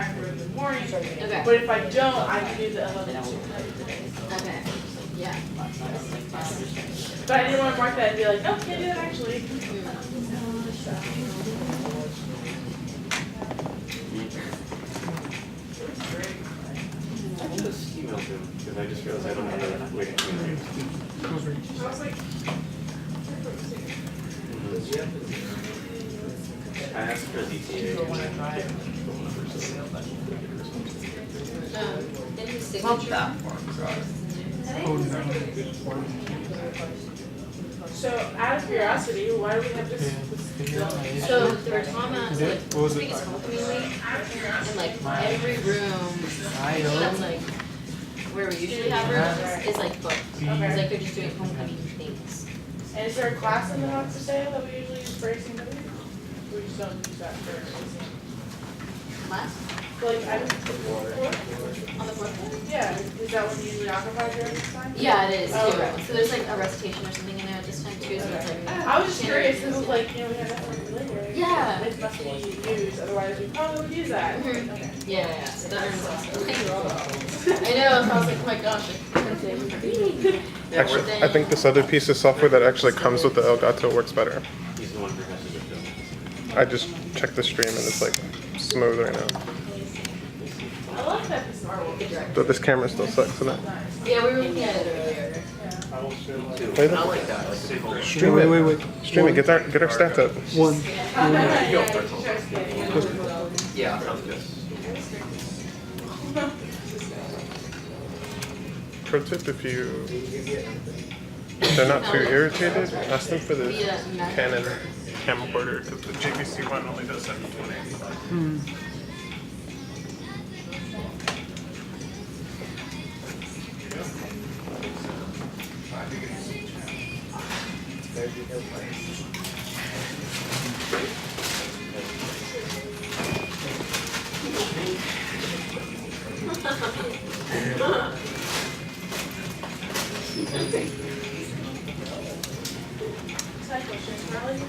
time for the morning. Okay. But if I don't, I can do the 11 to 2. Okay. Yeah. But I didn't want to mark that and be like, nope, can't do that actually. I just emailed him because I just realized I don't have a way to communicate. I was like, I asked for the ETA. In his signature. Love that form, so out of curiosity, why do we have this? So there were Thomas, like, I think it's homecoming week, and like every room that's like where we usually have rooms is like booked. It's like they're just doing homecoming things. And is there a class in the house for sale that we usually use for ACM? We just don't use that for ACM. Class? Like, I just, On the fourth floor? yeah, is that what you usually occupy during this time? Yeah, it is too. Oh, okay. So there's like a recitation or something in there at this time too, so it's like. I was just curious, because it's like, you know, we have that one later. Yeah. It must be used, otherwise we probably would use that. Mhm. Okay. Yeah, so that room's awesome. I know, so I was like, oh my gosh, I couldn't say it. Actually, I think this other piece of software that actually comes with the Elgato works better. He's the one who has to do it. I just checked the stream and it's like smooth right now. I love that this artwork. But this camera still sucks, isn't it? Yeah, we were looking at it earlier. Wait, I like that. I like the big stream it. Wait. Stream it. Get our stats up. Yeah, sounds good. Pro tip: if they're not too irritated, ask them for the Canon camcorder because the JVC one only does 720. Side question, Carly?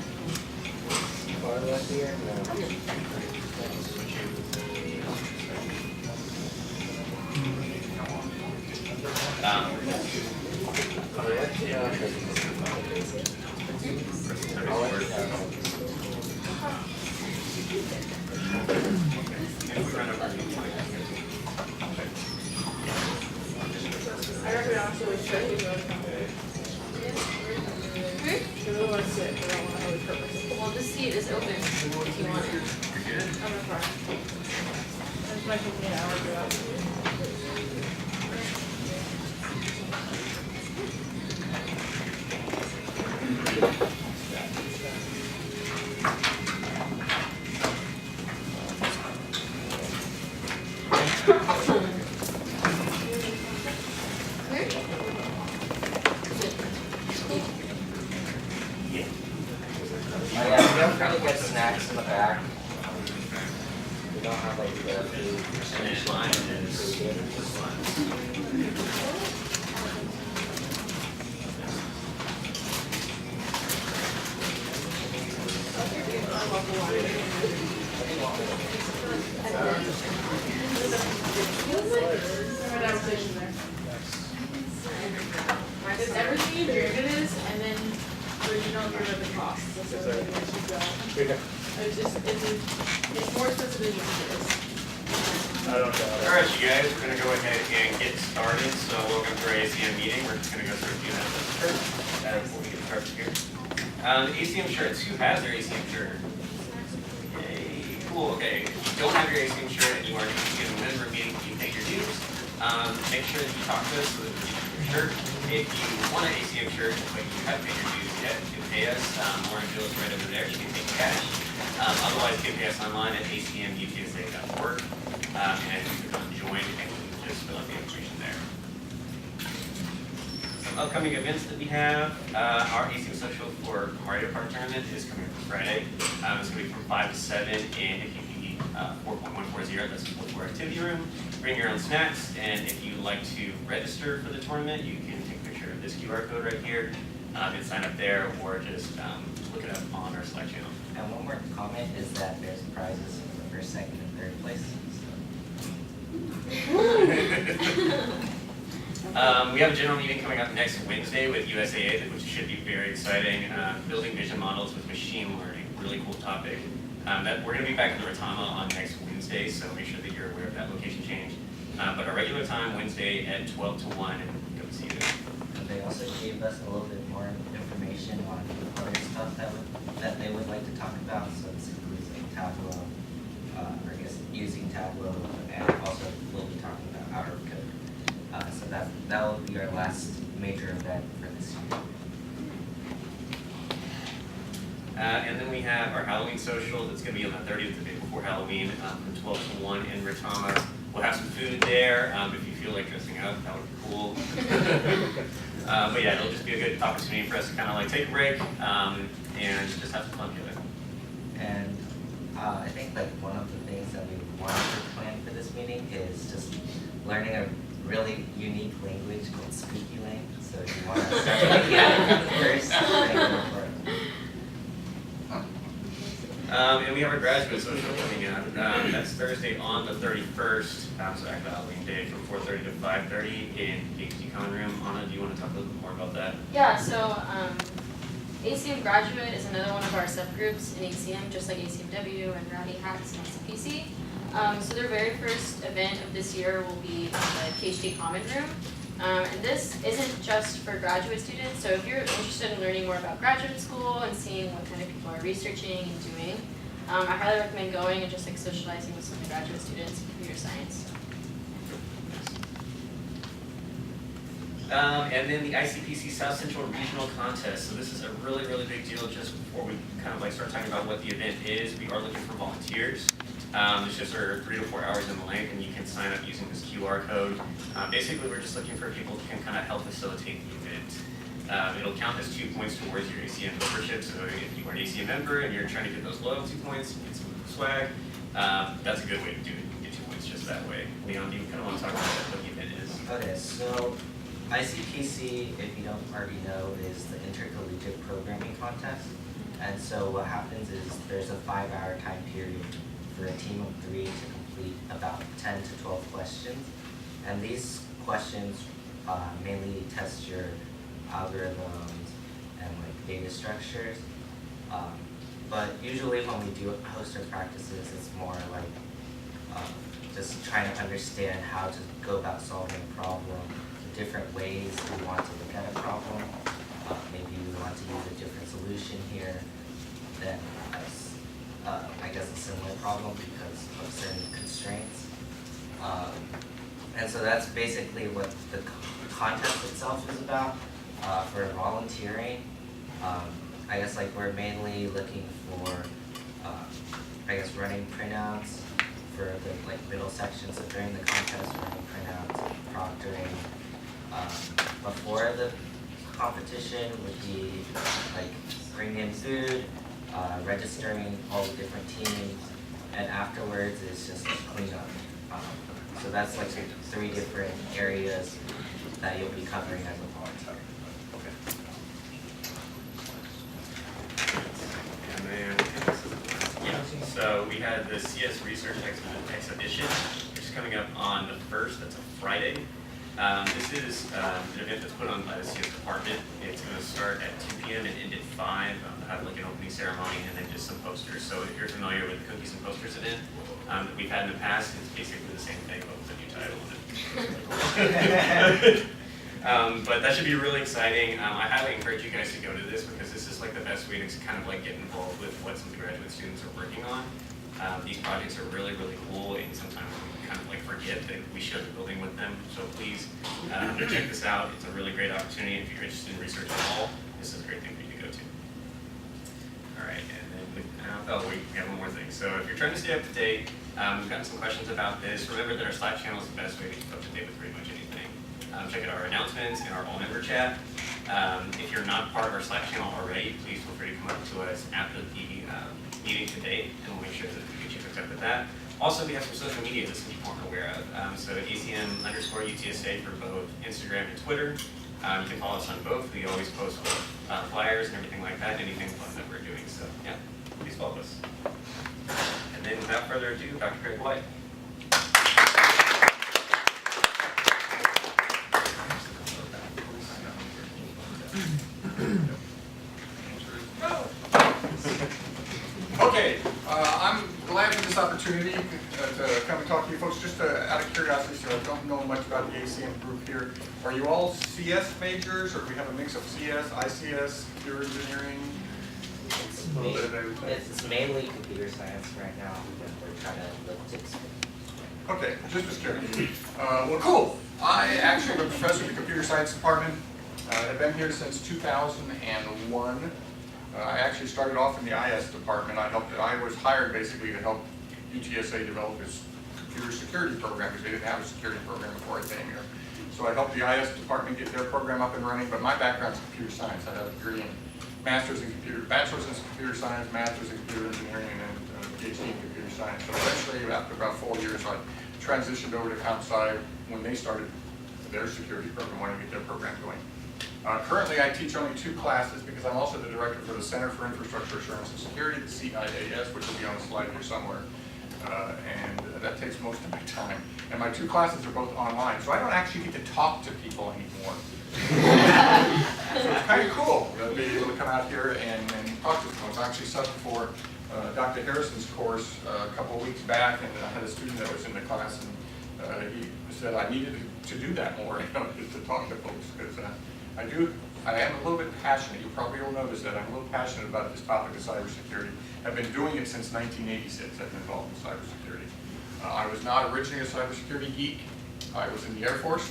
I recommend also check these other companies. They really want to sit, they don't want to really purpose. Well, this seat is open if you want it. I'm gonna try. This might take me an hour to go out. Oh yeah, we have pretty good snacks in the back. We don't have like the food. Finish line is this one. Remember that rotation there. It's everything you drink it is, and then so you don't remember the cost. That's the only thing that should go. It's more expensive than you think it is. Alright, you guys, we're gonna go ahead and get started. So welcome to our ACM meeting. We're just gonna go through a few minutes first before we get started here. The ACM shirts, who has their ACM shirt? Yay, cool, okay. If you don't have your ACM shirt and you are interested in a member meeting, you can take your dues. Make sure that you talk to us so that we can get your shirt. If you want an ACM shirt, but you haven't paid your dues yet, you can pay us. Lauren Jill is right over there. You can take cash. Otherwise, you can pay us online at acmutsa.org. And you can join and just fill out the information there. Some upcoming events that we have. Our ACM Social for Mario Kart tournament is coming up Friday. It's going to be from 5 to 7 in APP 4.140. That's the fourth floor activity room. Bring your own snacks, and if you'd like to register for the tournament, you can take a picture of this QR code right here. You can sign up there, or just look it up on our Slack channel. And one more comment is that there's prizes for first, second, and third place. So We have a general meeting coming up next Wednesday with USAA, which should be very exciting. Building vision models with machine learning, really cool topic. That we're going to be back in the Rotama on next Wednesday, so make sure that you're aware of that location change. But our regular time, Wednesday at 12 to 1, and come see you then. And they also gave us a little bit more information on other stuff that they would like to talk about. So this includes like Tableau, or I guess using Tableau, and also we'll be talking about outer code. So that will be our last major event for this year. And then we have our Halloween social that's going to be on the 30th, the day before Halloween, from 12 to 1 in Rotama. We'll have some food there. If you feel like dressing up, that would be cool. But yeah, it'll just be a good opportunity for us to kind of like take a break and just have some fun together. And I think like one of the things that we wanted to plan for this meeting is just learning a really unique language called Spooky Lang. So if you want to start looking at it first, then go for it. And we have our graduate social coming up. That's Thursday on the 31st, so actually Halloween day, from 4:30 to 5:30 in PhD Common Room. Anna, do you want to talk a little bit more about that? Yeah, so ACM Graduate is another one of our subgroups in ACM, just like ACMW and Rowdy Hats and CPC. So their very first event of this year will be in the PhD Common Room. And this isn't just for graduate students, so if you're interested in learning more about graduate school and seeing what kind of people are researching and doing, I highly recommend going and just like socializing with some of the graduate students in computer science. And then the ICPC South Central Regional Contest. So this is a really, really big deal. Just before we kind of like start talking about what the event is, we are looking for volunteers. The shifts are 3 to 4 hours in length, and you can sign up using this QR code. Basically, we're just looking for people who can kind of help facilitate the event. It'll count as 2 points towards your ACM membership. So if you are an ACM member and you're trying to get those loyalty points, get some swag, that's a good way to do it. You get 2 points just that way. Leon, do you kind of want to talk about what the event is? Okay, so ICPC, if you don't already know, is the Intercollegiate Programming Contest. And so what happens is there's a 5-hour time period for a team of 3 to complete about 10 to 12 questions. And these questions mainly test your algorithms and like data structures. But usually when we do host our practices, it's more like just trying to understand how to go about solving a problem, the different ways we want to look at a problem. Maybe we want to use a different solution here than I guess a similar problem because of certain constraints. And so that's basically what the contest itself is about. For volunteering, I guess like we're mainly looking for, I guess running printouts for the like middle section. So during the contest, running printouts, proctoring. Before the competition would be like bringing in food, registering all the different teams, and afterwards is just cleanup. So that's like 3 different areas that you'll be covering as a volunteer. And then, yeah, so we had the CS Research Exhibition, which is coming up on the 1st, that's a Friday. This is an event that's put on by the CS department. It's going to start at 2 p.m. and end at 5. Have like an opening ceremony and then just some posters. So if you're familiar with the Cookies and Posters event that we've had in the past, it's basically the same thing but with a new title on it. But that should be really exciting. I highly encourage you guys to go to this because this is like the best way to kind of like get involved with what some of the graduate students are working on. These projects are really, really cool, and sometimes we kind of like forget that we share the building with them. So please check this out. It's a really great opportunity. If you're interested in research at all, this is a great thing for you to go to. All right, and then we have one more thing. So if you're trying to stay up to date, we've gotten some questions about this. Remember that our Slack channel is the best way to keep up to date with pretty much anything. Check out our announcements and our all-member chat. If you're not part of our Slack channel already, please feel free to come up to us after the meeting today, and we'll make sure that we get you hooked up with that. Also, we have some social media that some people aren't aware of. So ACM_UTSA for both Instagram and Twitter. You can follow us on both. We always post flyers and everything like that, anything fun that we're doing. So yeah, please follow us. And then without further ado, Dr. Craig White. you to come and talk to you folks. Just out of curiosity, so I don't know much about the ACM group here. Are you all CS majors, or do we have a mix of CS, ICS, computer engineering? A little bit of everything. It's mainly computer science right now, but we're trying to look to expand. Okay, just was curious. Well, cool. I actually am a professor in the computer science department. I've been here since 2001. I actually started off in the IS department. I was hired basically to help UTSA develop its computer security program, because they didn't have a security program before I came here. So I helped the IS department get their program up and running, but my background is computer science. I have a degree in bachelor's in computer science, master's in computer engineering, and then a PhD in computer science. So eventually, after about 4 years, I transitioned over to ComSci when they started their security program, wanting to get their program going. Currently, I teach only 2 classes because I'm also the director for the Center for Infrastructure Assurance and Security, the CIAS, which will be on the slide here somewhere. And that takes most of my time. And my 2 classes are both online, so I don't actually get to talk to people anymore. So it's kind of cool to be able to come out here and talk to folks. I actually subbed for Dr. Harrison's course a couple of weeks back, and I had a student that was in the class, and he said I needed to do that more, to talk to folks, because I am a little bit passionate. You probably will notice that I'm a little passionate about this topic of cybersecurity. I've been doing it since 1986. I've been involved in cybersecurity. I was not originally a cybersecurity geek. I was in the Air Force,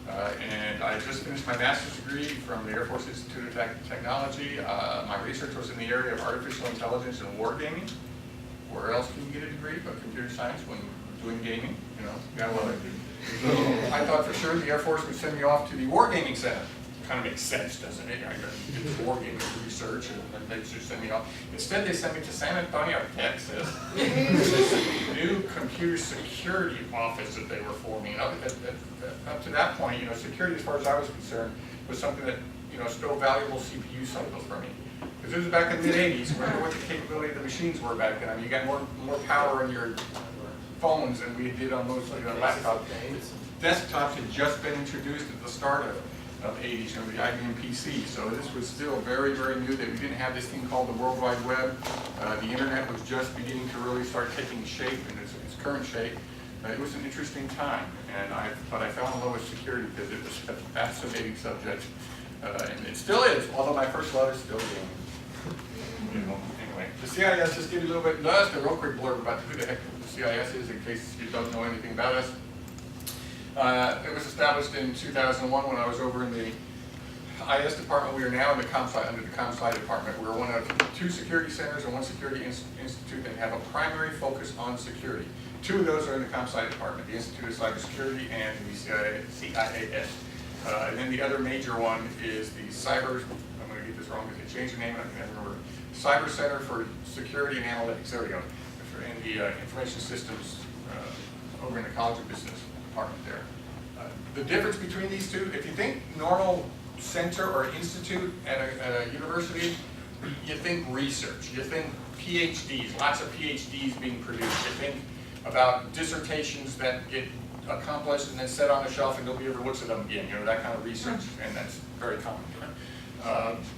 and I just finished my master's degree from the Air Force Institute of Technology. My research was in the area of artificial intelligence and wargaming. Where else can you get a degree but computer science when doing gaming? You know, gotta love it. So I thought for sure the Air Force would send me off to the Wargaming Center. Kind of makes sense, doesn't it? I got to do wargaming research, and they just send me off. Instead, they sent me to San Antonio, Texas. This new computer security office that they were forming. Up to that point, security, as far as I was concerned, was something that stole valuable CPU cycles from me. Because this was back in the mid-'80s. Remember what the capability of the machines were back then? I mean, you got more power in your phones than we did on mostly on laptops. Desktops had just been introduced at the start of 80s, the IBM PC. So this was still very, very new. That we didn't have this thing called the World Wide Web. The internet was just beginning to really start taking shape in its current shape. It was an interesting time, but I fell in love with security because it was a fascinating subject, and it still is. Although my first love is still gaming. Anyway, the CIS, just give you a little bit, just a real quick blurb about who the heck the CIS is, in case you don't know anything about us. It was established in 2001 when I was over in the IS department. We are now in the under the ComSci department. We're one of 2 security centers and 1 security institute that have a primary focus on security. 2 of those are in the ComSci department, the Institute of Cybersecurity and the CIAS. And then the other major one is the I'm going to get this wrong because they changed the name, I can't remember. Cyber Center for Security and Analytics, there we go. In the Information Systems over in the College of Business department there. The difference between these 2, if you think normal center or institute at a university, you think research, you think PhDs, lots of PhDs being produced, you think about dissertations that get accomplished and then set on a shelf and nobody ever looks at them again, that kind of research, and that's very common.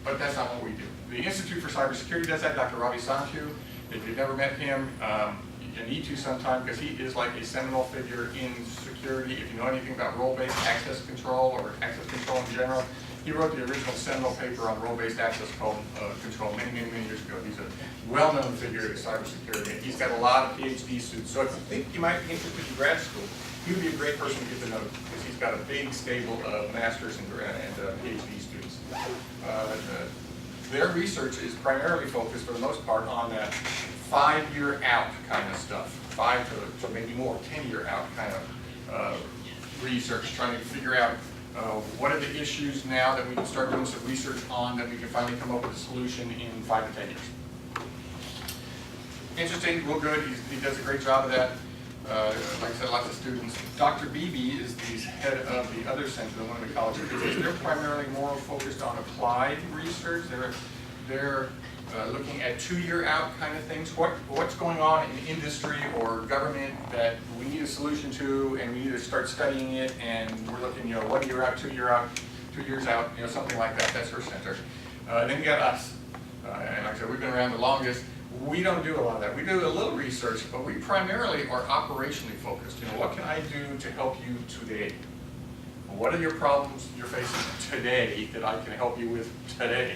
But that's not what we do. The Institute for Cybersecurity does that. Dr. Ravi Sanchu, if you've never met him, you need to sometime, because he is like a seminal figure in security. If you know anything about role-based access control or access control in general, he wrote the original seminal paper on role-based access control many, many, many years ago. He's a well-known figure in cybersecurity, and he's got a lot of PhD students. So if you think you might be interested in grad school, he would be a great person to get to know, because he's got a big stable of masters and PhD students. Their research is primarily focused, for the most part, on that 5-year out kind of stuff, 5 to maybe more, 10-year out kind of research, trying to figure out what are the issues now that we can start doing some research on, that we can finally come up with a solution in 5 to 10 years. Interesting, real good. He does a great job of that. Like I said, lots of students. Dr. Beebe is the head of the other center, the one in the College of Business. They're primarily more focused on applied research. They're looking at 2-year out kind of things. What's going on in industry or government that we need a solution to, and we need to start studying it, and we're looking, 1 year out, 2 year out, 2 years out, something like that. That's her center. Then you got us. And like I said, we've been around the longest. We don't do a lot of that. We do a little research, but we primarily are operationally focused. You know, what can I do to help you today? What are your problems you're facing today that I can help you with today?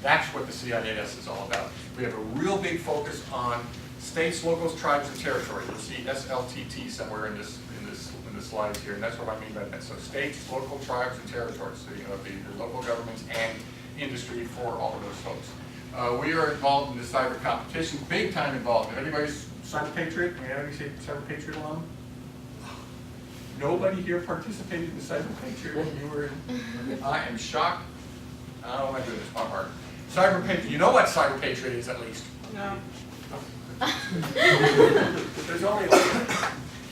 That's what the CIAS is all about. We have a real big focus on states, locals, tribes, and territories. You'll see SLTT somewhere in the slides here, and that's what I mean by that. So states, local, tribes, and territories. So you know, the local governments and industry for all of those folks. We are involved in the cyber competition, big time involved. Anybody's Cyber Patriot? Anybody say Cyber Patriot alum? Nobody here participated in the Cyber Patriot when you were in? I am shocked. Oh my goodness, my heart. Cyber Patriot, you know what Cyber Patriot is at least? No. There's only like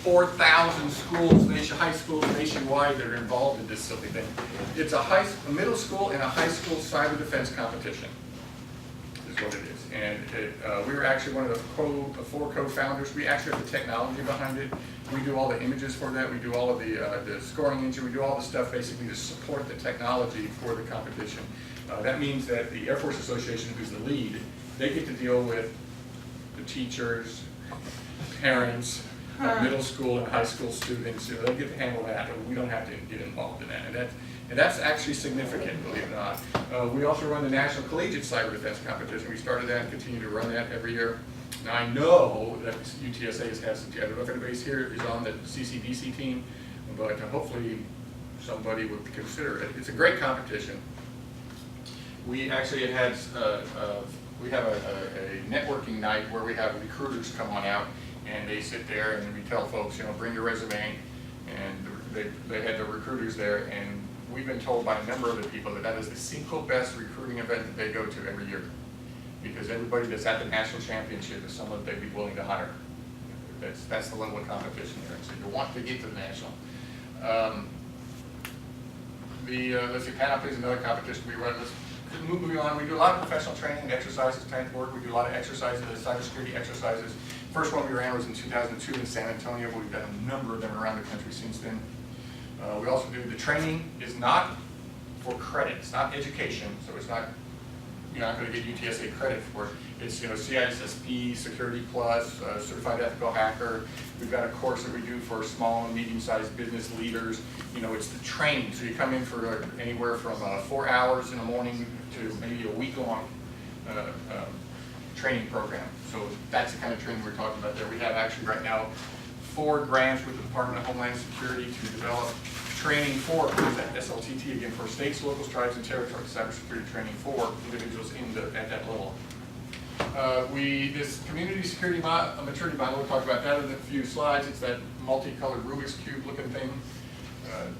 4,000 schools, high schools nationwide that are involved in this silly thing. It's a middle school and a high school cyber defense competition, is what it is. And we were actually one of the 4 co-founders. We actually have the technology behind it. We do all the images for that. We do all of the scoring engine. We do all the stuff basically to support the technology for the competition. That means that the Air Force Association, who's the lead, they get to deal with the teachers, parents, middle school and high school students. You know, they get to handle that, and we don't have to get involved in that. And that's actually significant, believe it or not. We also run the National Collegiate Cyber Defense Competition. We started that and continue to run that every year. Now I know that UTSA has, I don't know if anybody's here is on the CCDC team, but hopefully somebody would consider it. It's a great competition. We actually had, we have a networking night where we have recruiters come on out and they sit there and we tell folks, you know, bring your resume, and they had the recruiters there, and we've been told by a number of the people that that is the single best recruiting event that they go to every year, because everybody that's at the national championship is someone they'd be willing to hire. That's the level of competition there. So you want to get to the national. Let's see, Panoply is another competition we run. Moving on, we do a lot of professional training and exercises, tank work. We do a lot of exercises, cybersecurity exercises. First one we ran was in 2002 in San Antonio, but we've done a number of them around the country since then. We also do, the training is not for credit, it's not education, so it's not, you're not going to get UTSA credit for it. It's, you know, CISSP, Security Plus, Certified Ethical Hacker. We've got a course that we do for small and medium-sized business leaders. You know, it's the training. So you come in for anywhere from 4 hours in the morning to maybe a week-long training program. So that's the kind of training we're talking about there. We have actually right now 4 grants with the Department of Homeland Security to develop training for that SLTT, again, for states, locals, tribes, and territories, cybersecurity training for individuals at that level. This community security maturity model, we'll talk about that in a few slides. It's that multicolored Rubik's Cube looking thing.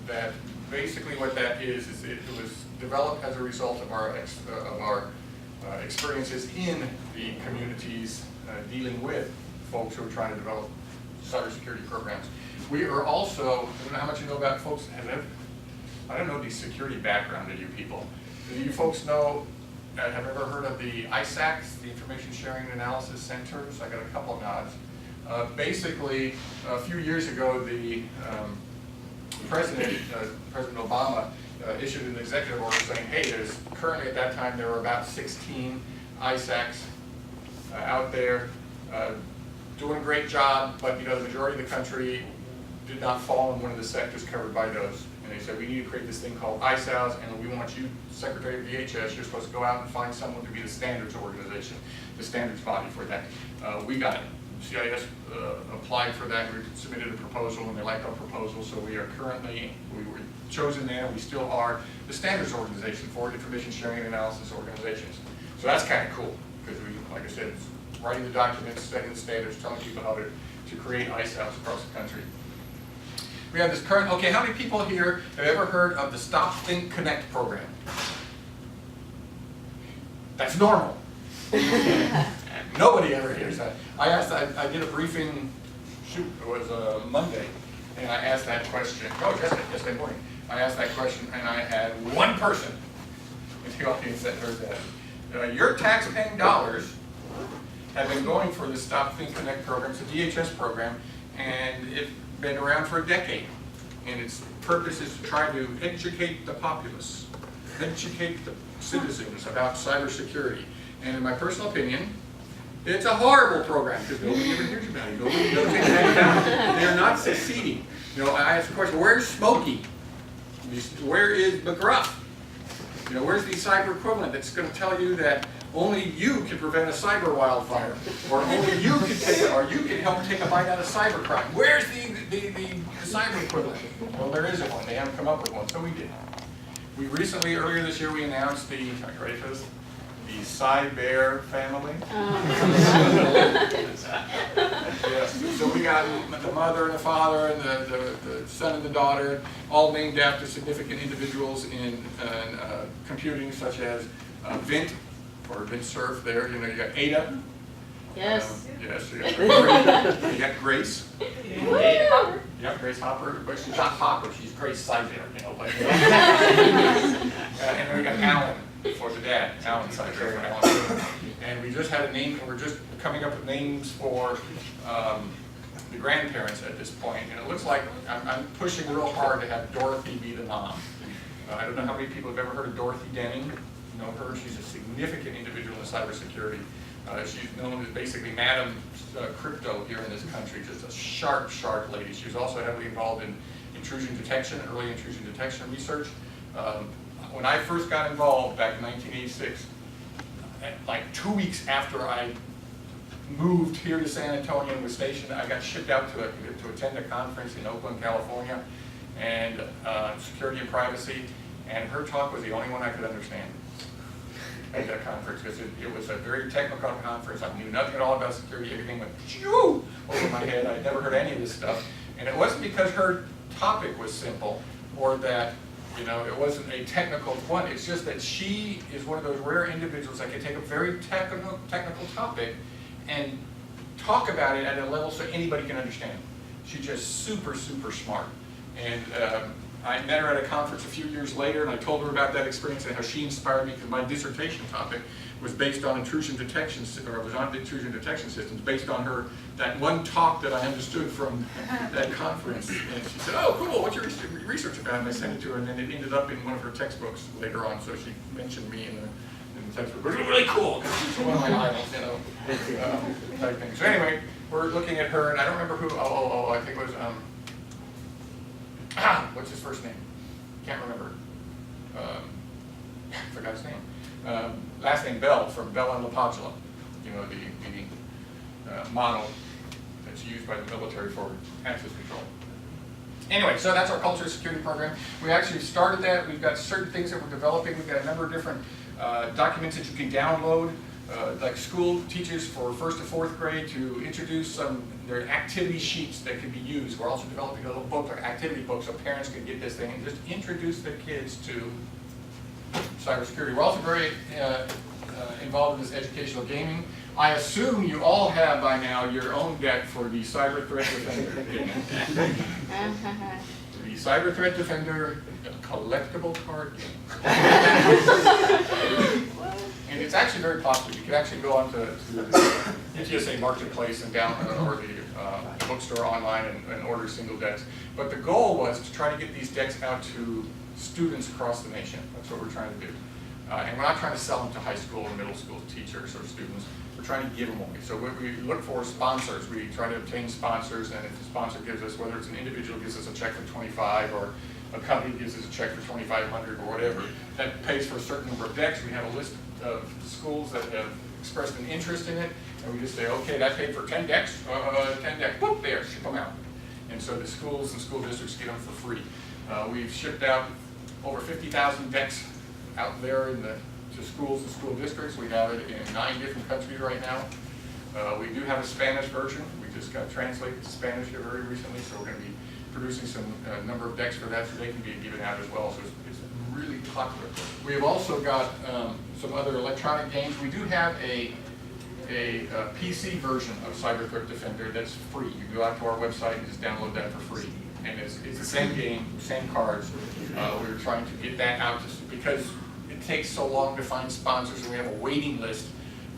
That basically what that is it was developed as a result of our experiences in the communities dealing with folks who are trying to develop cybersecurity programs. We are also, I don't know how much you know about folks, I don't know the security background of you people. Do you folks know, have ever heard of the ISACs, the Information Sharing and Analysis Centers? I got a couple nods. Basically, a few years ago, the President Obama issued an executive order saying, hey, there's currently at that time there were about 16 ISACs out there doing a great job, but you know the majority of the country did not fall in one of the sectors covered by those. And they said, we need to create this thing called ISALs, and we want you, Secretary of DHS, you're supposed to go out and find someone to be the standards organization, the standards body for that. We got it. CIS applied for that, we submitted a proposal, and they liked our proposal, so we are currently, we were chosen there, we still are the standards organization for information sharing and analysis organizations. So that's kind of cool, because we, like I said, it's writing the documents, setting the standards, telling people how to create ISALs across the country. We have this current, okay, how many people here have ever heard of the Stop, Think, Connect program? That's normal. Nobody ever hears that. I did a briefing, shoot, it was Monday, and I asked that question. Oh, yesterday morning. I asked that question, and I had one person in the audience that heard that. Your tax-paying dollars have been going for the Stop, Think, Connect program. It's a DHS program, and it's been around for a decade. And its purpose is to try to educate the populace, educate the citizens about cybersecurity. And in my personal opinion, It's a horrible program because nobody ever hears about it. Nobody knows anything about it. They're not succeeding. You know, I asked the question, where's Smokey? Where is McGruff? You know, where's the cyber equivalent that's going to tell you that only you can prevent a cyber wildfire, or only you can take it, or you can help take a bite out of cybercrime? Where's the cyber equivalent? Well, there isn't one. They haven't come up with one, so we did. We recently, earlier this year, we announced the, are you ready for this? The Cyber family. Yes. So we got the mother and the father and the son and the daughter, all named after significant individuals in computing, such as Vint, or Vint Cerf there. You know, you got Ada. Yes. Yes, you got Grace. Yeah, Grace Hopper, but she's not Hopper, she's Grace Cyber, you know. Like, and then we got Alan for the dad, Alan Cyber, Alan. And we just had a name, and we're just coming up with names for the grandparents at this point. And it looks like I'm pushing real hard to have Dorothy be the mom. I don't know how many people have ever heard of Dorothy Denning. You know her, she's a significant individual in cybersecurity. She's known as basically Madam Crypto here in this country, just a sharp, sharp lady. She was also heavily involved in intrusion detection, early intrusion detection research. When I first got involved back in 1986, like 2 weeks after I moved here to San Antonio and was stationed, I got shipped out to attend a conference in Oakland, California, and security and privacy, and her talk was the only one I could understand at that conference, because it was a very technical conference. I knew nothing at all about security. Everything went shoo over my head. I'd never heard any of this stuff. And it wasn't because her topic was simple, or that, you know, it wasn't a technical one. It's just that she is one of those rare individuals that can take a very technical topic and talk about it at a level so anybody can understand. She's just super, super smart. And I met her at a conference a few years later, and I told her about that experience and how she inspired me, because my dissertation topic was based on intrusion detection, or was on intrusion detection systems, based on that one talk that I understood from that conference. And she said, "Oh, cool, what's your research about?" And I sent it to her, and then it ended up in one of her textbooks later on, so she mentioned me in the textbook. But it was really cool, because she's one of my idols, you know, type thing. So anyway, we're looking at her, and I don't remember who, I think it was, what's his first name? Can't remember. Forgot his name. Last name Bell, from Bell and LaPadula. You know, the model that's used by the military for access control. Anyway, so that's our culture security program. We actually started that. We've got certain things that we're developing. We've got a number of different documents that you can download. Like school teachers for 1st to 4th grade to introduce their activity sheets that can be used. We're also developing a little book, an activity book, so parents can get this thing and just introduce their kids to cybersecurity. We're also very involved in this educational gaming. I assume you all have by now your own deck for the Cyber Threat Defender game. The Cyber Threat Defender collectible card game. And it's actually very popular. You can actually go onto the NTSA Marketplace and or the bookstore online and order single decks. But the goal was to try to get these decks out to students across the nation. That's what we're trying to do. And we're not trying to sell them to high school or middle school teachers or students. We're trying to give them away. So we look for sponsors. We try to obtain sponsors, and if the sponsor gives us, whether it's an individual gives us a check for $25 or a company gives us a check for $2,500 or whatever, that pays for a certain number of decks. We have a list of schools that have expressed an interest in it, and we just say, okay, that paid for 10 decks, 10 decks, whoop, there, ship them out. And so the schools and school districts get them for free. We've shipped out over 50,000 decks out there to schools and school districts. We have it in 9 different countries right now. We do have a Spanish version. We just got translated to Spanish here very recently, so we're going to be producing some number of decks for that, so they can be given out as well. So it's really popular. We have also got some other electronic games. We do have a PC version of Cyber Threat Defender that's free. You go out to our website and just download that for free. And it's the same game, same cards. We were trying to get that out because it takes so long to find sponsors, and we have a waiting list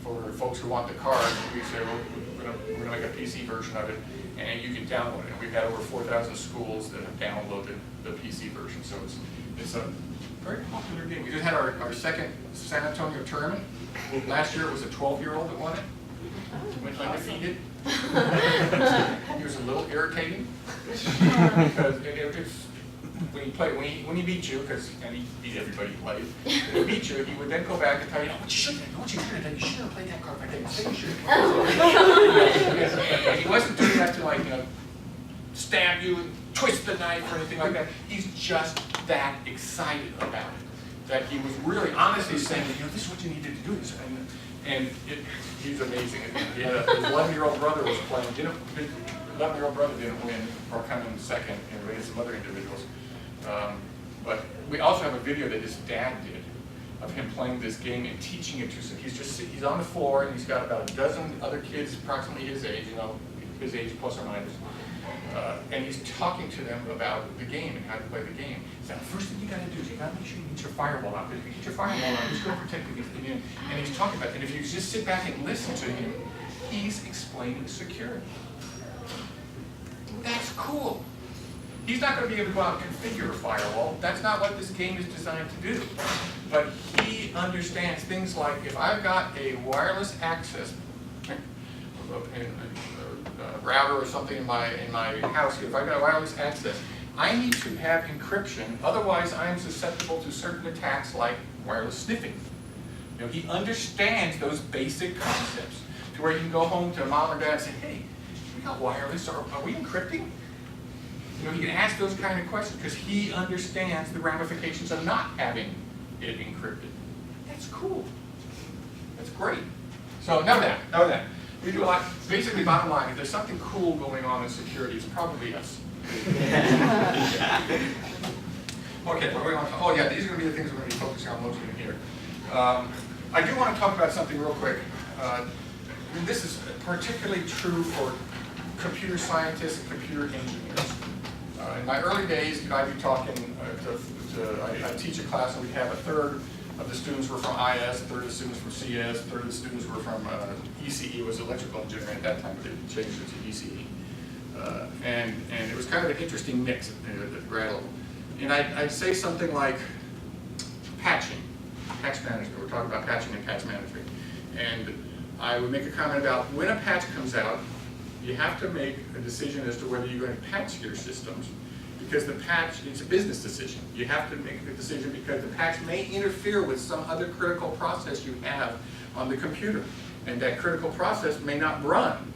for folks who want the card. We say, well, we're going to make a PC version of it, and you can download it. And we've had over 4,000 schools that have downloaded the PC version, so it's a very popular game. We just had our second San Antonio tournament. Last year it was a 12-year-old that won it. went undefeated. He was a little irritating because it's when he beat you, and he beat everybody he played. When he beat you, he would then go back and tell you, "Oh, what you should have done, you should have played that card like that. You said you should have." And he wasn't doing that to like stab you and twist the knife or anything like that. He's just that excited about it that he was really honestly saying, this is what you needed to do. He's amazing. He had his 11-year-old brother was playing. 11-year-old brother didn't win or come in second, and we had some other individuals. But we also have a video that his dad did of him playing this game and teaching it to him. He's on the floor and he's got about a dozen other kids approximately his age, his age plus or minus. And he's talking to them about the game and how to play the game. So the first thing you got to do is you got to make sure you get your firewall out. If you get your firewall out, just go protect the game. And he's talking about it. And if you just sit back and listen to him, he's explaining security. That's cool. He's not going to be able to go out and configure a firewall. That's not what this game is designed to do. But he understands things like if I've got a wireless access router or something in my house here, if I've got wireless access, I need to have encryption. Otherwise, I am susceptible to certain attacks like wireless sniffing. He understands those basic concepts to where you can go home to mom or dad and say, "Hey, we got wireless. Are we encrypting?" He can ask those kind of questions because he understands the ramifications of not having it encrypted. That's cool. That's great. So know that. We do a lot. Basically, bottom line, if there's something cool going on in security, it's probably us. Okay, what do we want to talk? Oh yeah, these are going to be the things we're going to be focusing on most in here. I do want to talk about something real quick. This is particularly true for computer scientists and computer engineers. In my early days, I'd be talking I teach a class and we'd have a third of the students were from IS, a third of the students from CS, a third of the students were from ECE, was electrical engineering at that time, but they changed it to ECE. And it was kind of an interesting mix at the grad level. And I'd say something like patch management. We're talking about patching and patch management. And I would make a comment about when a patch comes out, you have to make a decision as to whether you're going to patch your systems, because the patch is a business decision. You have to make a decision because the patch may interfere with some other critical process you have on the computer. And that critical process may not run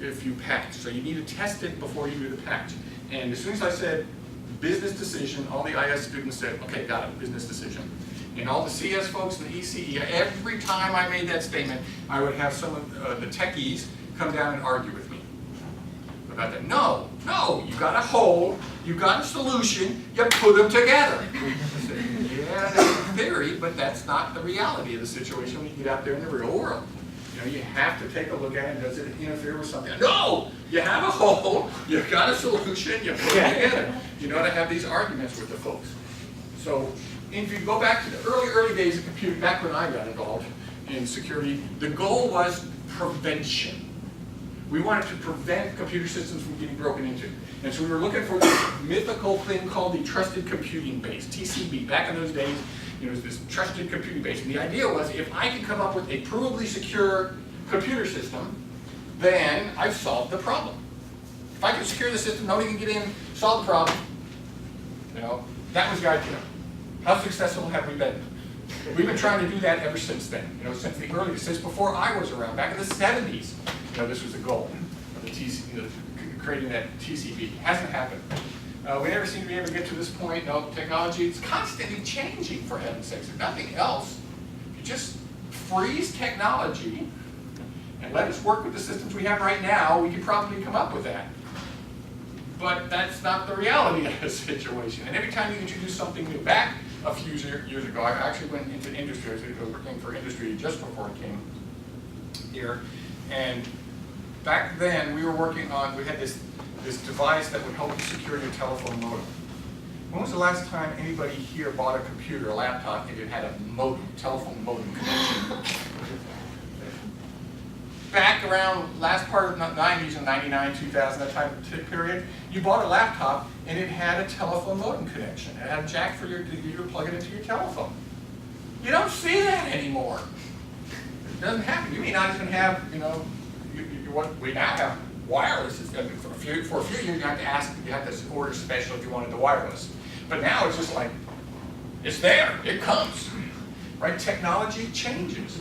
if you patch. So you need to test it before you do the patch. And as soon as I said business decision, all the IS students said, okay, got it, business decision. And all the CS folks and the ECE, every time I made that statement, I would have some of the techies come down and argue with me about that. No, you got a hole, you got a solution, you put them together. I said, yeah, that's in theory, but that's not the reality of the situation when you get out there in the real world. You have to take a look at it. Does it interfere with something? No! You have a hole, you've got a solution, you put it together. You know, to have these arguments with the folks. So, if you go back to the early days of computing, back when I got involved in security, the goal was prevention. We wanted to prevent computer systems from getting broken into. And so we were looking for this mythical thing called the Trusted Computing Base, TCB. Back in those days, it was this trusted computing base. And the idea was, if I can come up with a provably secure computer system, then I've solved the problem. If I can secure the system, nobody can get in, solve the problem. That was the idea. How successful have we been? We've been trying to do that ever since then. Since the earliest, since before I was around, back in the 70s. This was the goal of the creating that TCB. It hasn't happened. We never seem to be able to get to this point. Technology is constantly changing, for heaven's sakes. If nothing else, if you just freeze technology and let us work with the systems we have right now, we could probably come up with that. But that's not the reality of the situation. And every time you introduce something new, back a few years ago, I actually went into industry. I was working for industry just before I came here. And back then, we had this device that would help you secure your telephone modem. When was the last time anybody here bought a computer, a laptop, if it had a modem, telephone modem connection? Back around last part of the 90s and 99, 2000, that type of period, you bought a laptop and it had a telephone modem connection. It had a jack for you to plug it into your telephone. You don't see that anymore. doesn't happen. You may not even have, what we now have wireless. For a few years, you have to ask, you have to order special if you wanted the wireless. But now it's just like, it's there, it comes, right? Technology changes.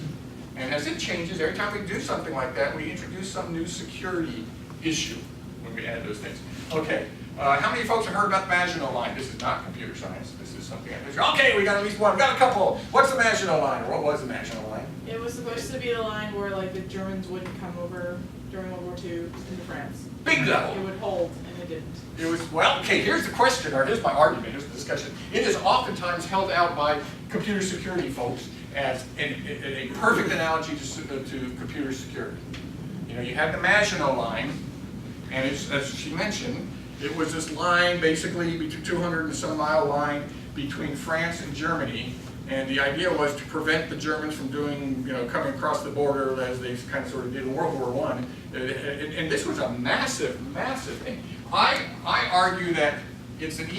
And as it changes, every time we do something like that, we introduce some new security issue when we add those things. Okay, how many folks have heard about the Maginot Line? This is not computer science, this is something okay, we got at least one, we got a couple. What's the Maginot Line, or what was the Maginot Line? It was supposed to be the line where like the Germans wouldn't come over during World War II into France. Bingo! It would hold, and it didn't. It was, well, okay, here's the question, or here's my argument, here's the discussion. It is oftentimes held out by computer security folks as a perfect analogy to computer security. You have the Maginot Line, and it's, as she mentioned, it was this line, basically, between 200 and some mile line between France and Germany. And the idea was to prevent the Germans from doing, coming across the border as they kind of sort of did in World War I. And this was a massive, massive thing. I argue that it's an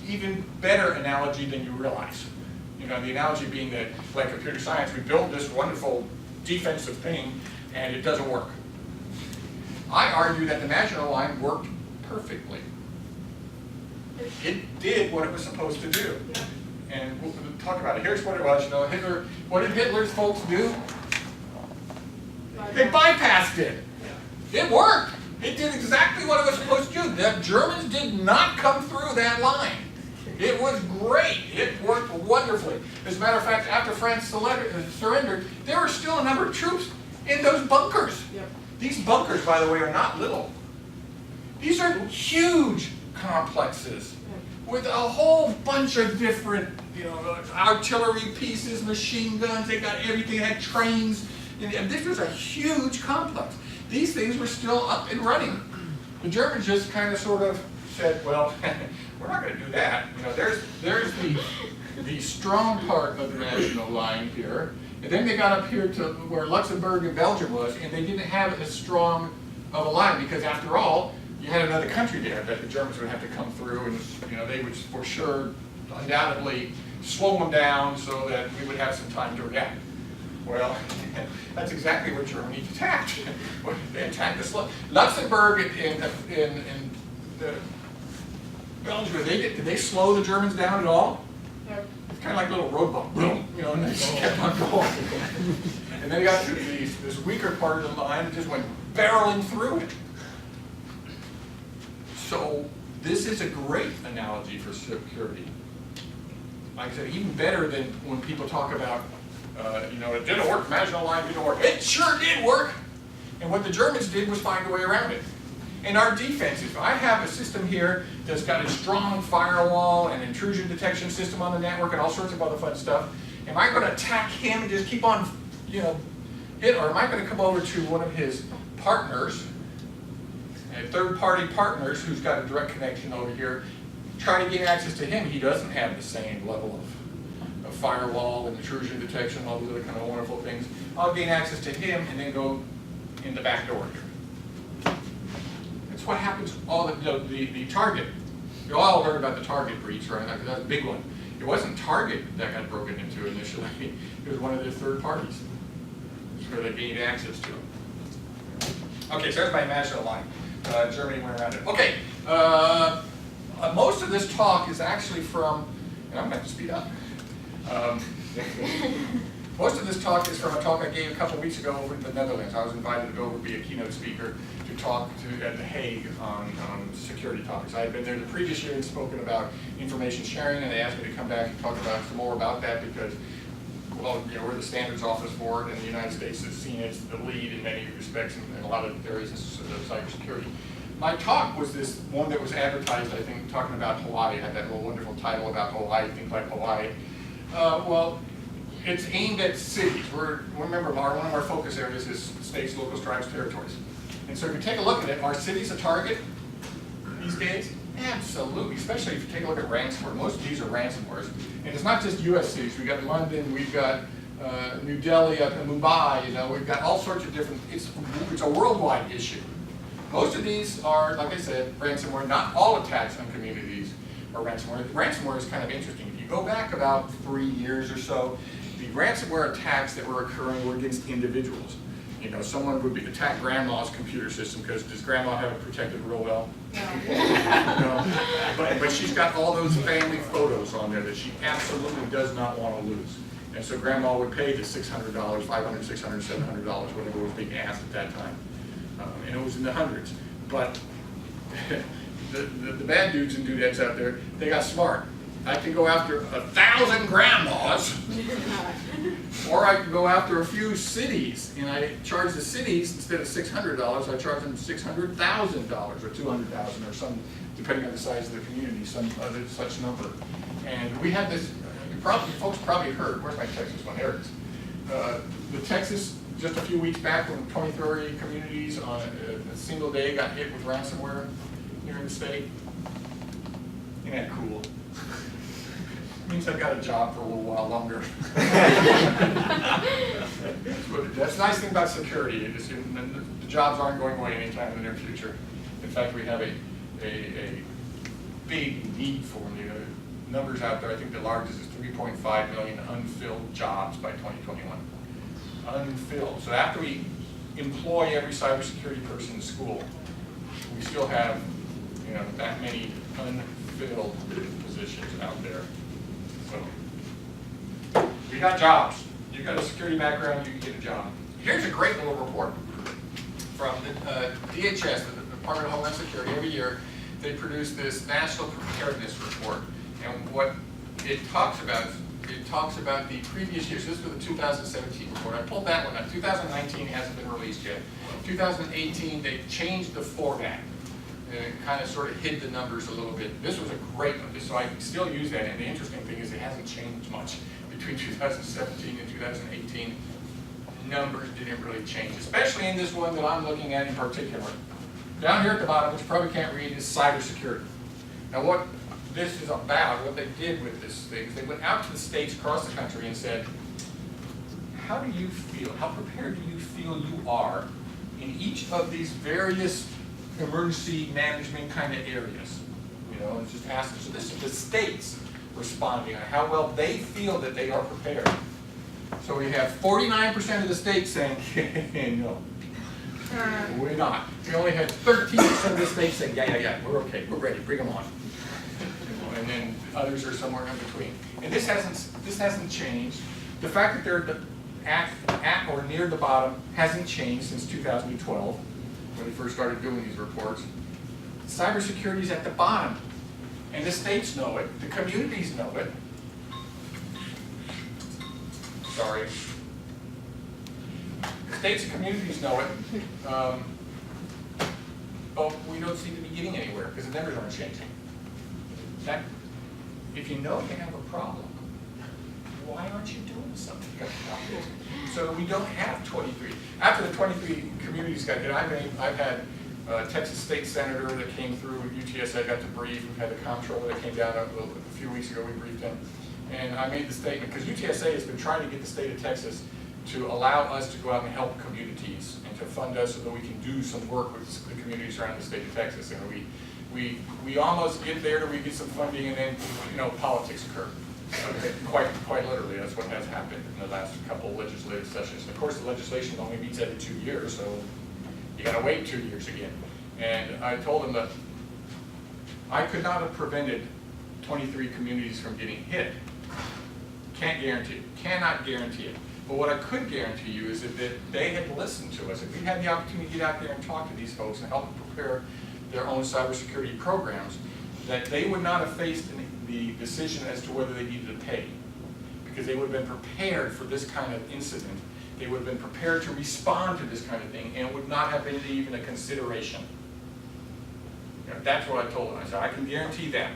even better analogy than you realize. The analogy being that, like computer science, we built this wonderful defensive thing, and it doesn't work. I argue that the Maginot Line worked perfectly. It did what it was supposed to do. Yeah. And we'll talk about it. Here's what it was. Hitler. What did Hitler's folks do? They bypassed it. It worked. It did exactly what it was supposed to do. The Germans did not come through that line. It was great. It worked wonderfully. As a matter of fact, after France surrendered, there were still a number of troops in those bunkers. Yep. These bunkers, by the way, are not little. These are huge complexes with a whole bunch of different, artillery pieces, machine guns. They got everything. They had trains. And this was a huge complex. These things were still up and running. The Germans just kind of sort of said, well, we're not going to do that. There's the strong part of the Maginot Line here. And then they got up here to where Luxembourg and Belgium was, and they didn't have as strong of a line because, after all, you had another country there that the Germans would have to come through, and they would for sure, undoubtedly, slow them down so that we would have some time to react. Well, that's exactly what Germany attacked. They attacked Luxembourg and Belgium. Did they slow the Germans down at all? No. It's kind of like a little road bump, boom, and they just kept on going. And then they got to this weaker part of the line and just went barreling through it. So this is a great analogy for security. Like I said, even better than when people talk about, it didn't work, Maginot Line didn't work. It sure did work. And what the Germans did was find a way around it. And our defenses, I have a system here that's got a strong firewall and intrusion detection system on the network and all sorts of other fun stuff. Am I going to attack him and just keep on, hit, or am I going to come over to one of his partners, third-party partners who's got a direct connection over here, try to gain access to him? He doesn't have the same level of firewall and intrusion detection, all those other kind of wonderful things. I'll gain access to him and then go in the back door here. That's what happens. All the Target. You all heard about the Target breach, right? That was a big one. It wasn't Target that got broken into initially. It was one of their third parties. That's where they gained access to them. Okay, so that's my Maginot Line. Germany went around it. Okay, most of this talk is actually from, and I'm going to have to speed up. Most of this talk is from a talk I gave a couple weeks ago over in the Netherlands. I was invited to go over and be a keynote speaker to talk at The Hague on security topics. I had been there the previous year and spoken about information sharing, and they asked me to come back and talk about some more about that because, well, we're the standards office for it, and the United States is seen as the lead in many respects in a lot of areas of cybersecurity. My talk was this one that was advertised, I think, talking about Hawaii. It had that little wonderful title about Hawaii, think like Hawaii. Well, it's aimed at cities. Remember, one of our focus areas is states, locals, tribes, territories. And so if you take a look at it, are cities a target these days? Absolutely, especially if you take a look at ransomware. Most of these are ransomwares. And it's not just US cities. We've got London, we've got New Delhi, up in Mumbai, we've got all sorts of different, it's a worldwide issue. Most of these are, like I said, ransomware. Not all attacks on communities are ransomware. Ransomware is kind of interesting. If you go back about 3 years or so, the ransomware attacks that were occurring were against individuals. You know, someone would attack grandma's computer system because does grandma have it protected real well? No. But she's got all those family photos on there that she absolutely does not want to lose. And so grandma would pay the $600, $500, $600, $700, whatever was being asked at that time. And it was in the hundreds. But the bad dudes and dudettes out there, they got smart. I can go after 1,000 grandmas, or I can go after a few cities, and I charge the cities, instead of $600, I charge them $600,000 or $200,000 or some, depending on the size of the community, some other such number. And we had this, folks probably heard, where's my Texas one? There it is. The Texas, just a few weeks back, when 23 communities on a single day got hit with ransomware here in the state. Isn't that cool? Means I've got a job for a little while longer. That's the nice thing about security. The jobs aren't going away anytime in the near future. In fact, we have a big need for them. The numbers out there, I think the largest is 3.5 million unfilled jobs by 2021. Unfilled. So after we employ every cybersecurity person in school, we still have, you know, that many unfilled positions out there. So we got jobs. You've got a security background, you can get a job. Here's a great little report from the DHS, the Department of Homeland Security. Every year they produce this national preparedness report, and what it talks about the previous years. This was the 2017 report. I pulled that one up. 2019 hasn't been released yet. 2018 they changed the format. And it kind of sort of hid the numbers a little bit. This was a great one, so I still use that. And the interesting thing is it hasn't changed much between 2017 and 2018. Numbers didn't really change, especially in this one that I'm looking at in particular. Down here at the bottom, which you probably can't read, is cybersecurity. Now what this is about, what they did with this thing, is they went out to the states across the country and said, how do you feel, how prepared do you feel you are in each of these various emergency management kind of areas? You know, and just ask, so this is the states responding on how well they feel that they are prepared. So we have 49% of the states saying, no, we're not. We only had 13% of the states saying, yeah, we're okay, we're ready, bring them on. And then others are somewhere in between. And this hasn't changed. The fact that they're at or near the bottom hasn't changed since 2012, when we first started doing these reports. Cybersecurity is at the bottom. And the states know it, the communities know it. Sorry. The states and communities know it, but we don't seem to be getting anywhere because the numbers aren't changing. That, if you know you have a problem, why aren't you doing something about it? So we don't have 23. After the 23 communities got hit, I've had a Texas state senator that came through with UTSA, got to brief. We've had the comptroller that came down a few weeks ago, we briefed him. And I made the statement, because UTSA has been trying to get the state of Texas to allow us to go out and help communities and to fund us so that we can do some work with the communities around the state of Texas. And we almost get there till we get some funding, and then, you know, politics occur. Okay, quite literally, that's what has happened in the last couple legislative sessions. And of course, the legislation only meets every 2 years, so you got to wait 2 years again. And I told them that I could not have prevented 23 communities from getting hit. Can't guarantee it. Cannot guarantee it. But what I could guarantee you is that they had listened to us. If we had the opportunity to get out there and talk to these folks and help them prepare their own cybersecurity programs, that they would not have faced the decision as to whether they needed to pay. Because they would have been prepared for this kind of incident. They would have been prepared to respond to this kind of thing, and it would not have been even a consideration. You know, that's what I told them. I said, I can guarantee that.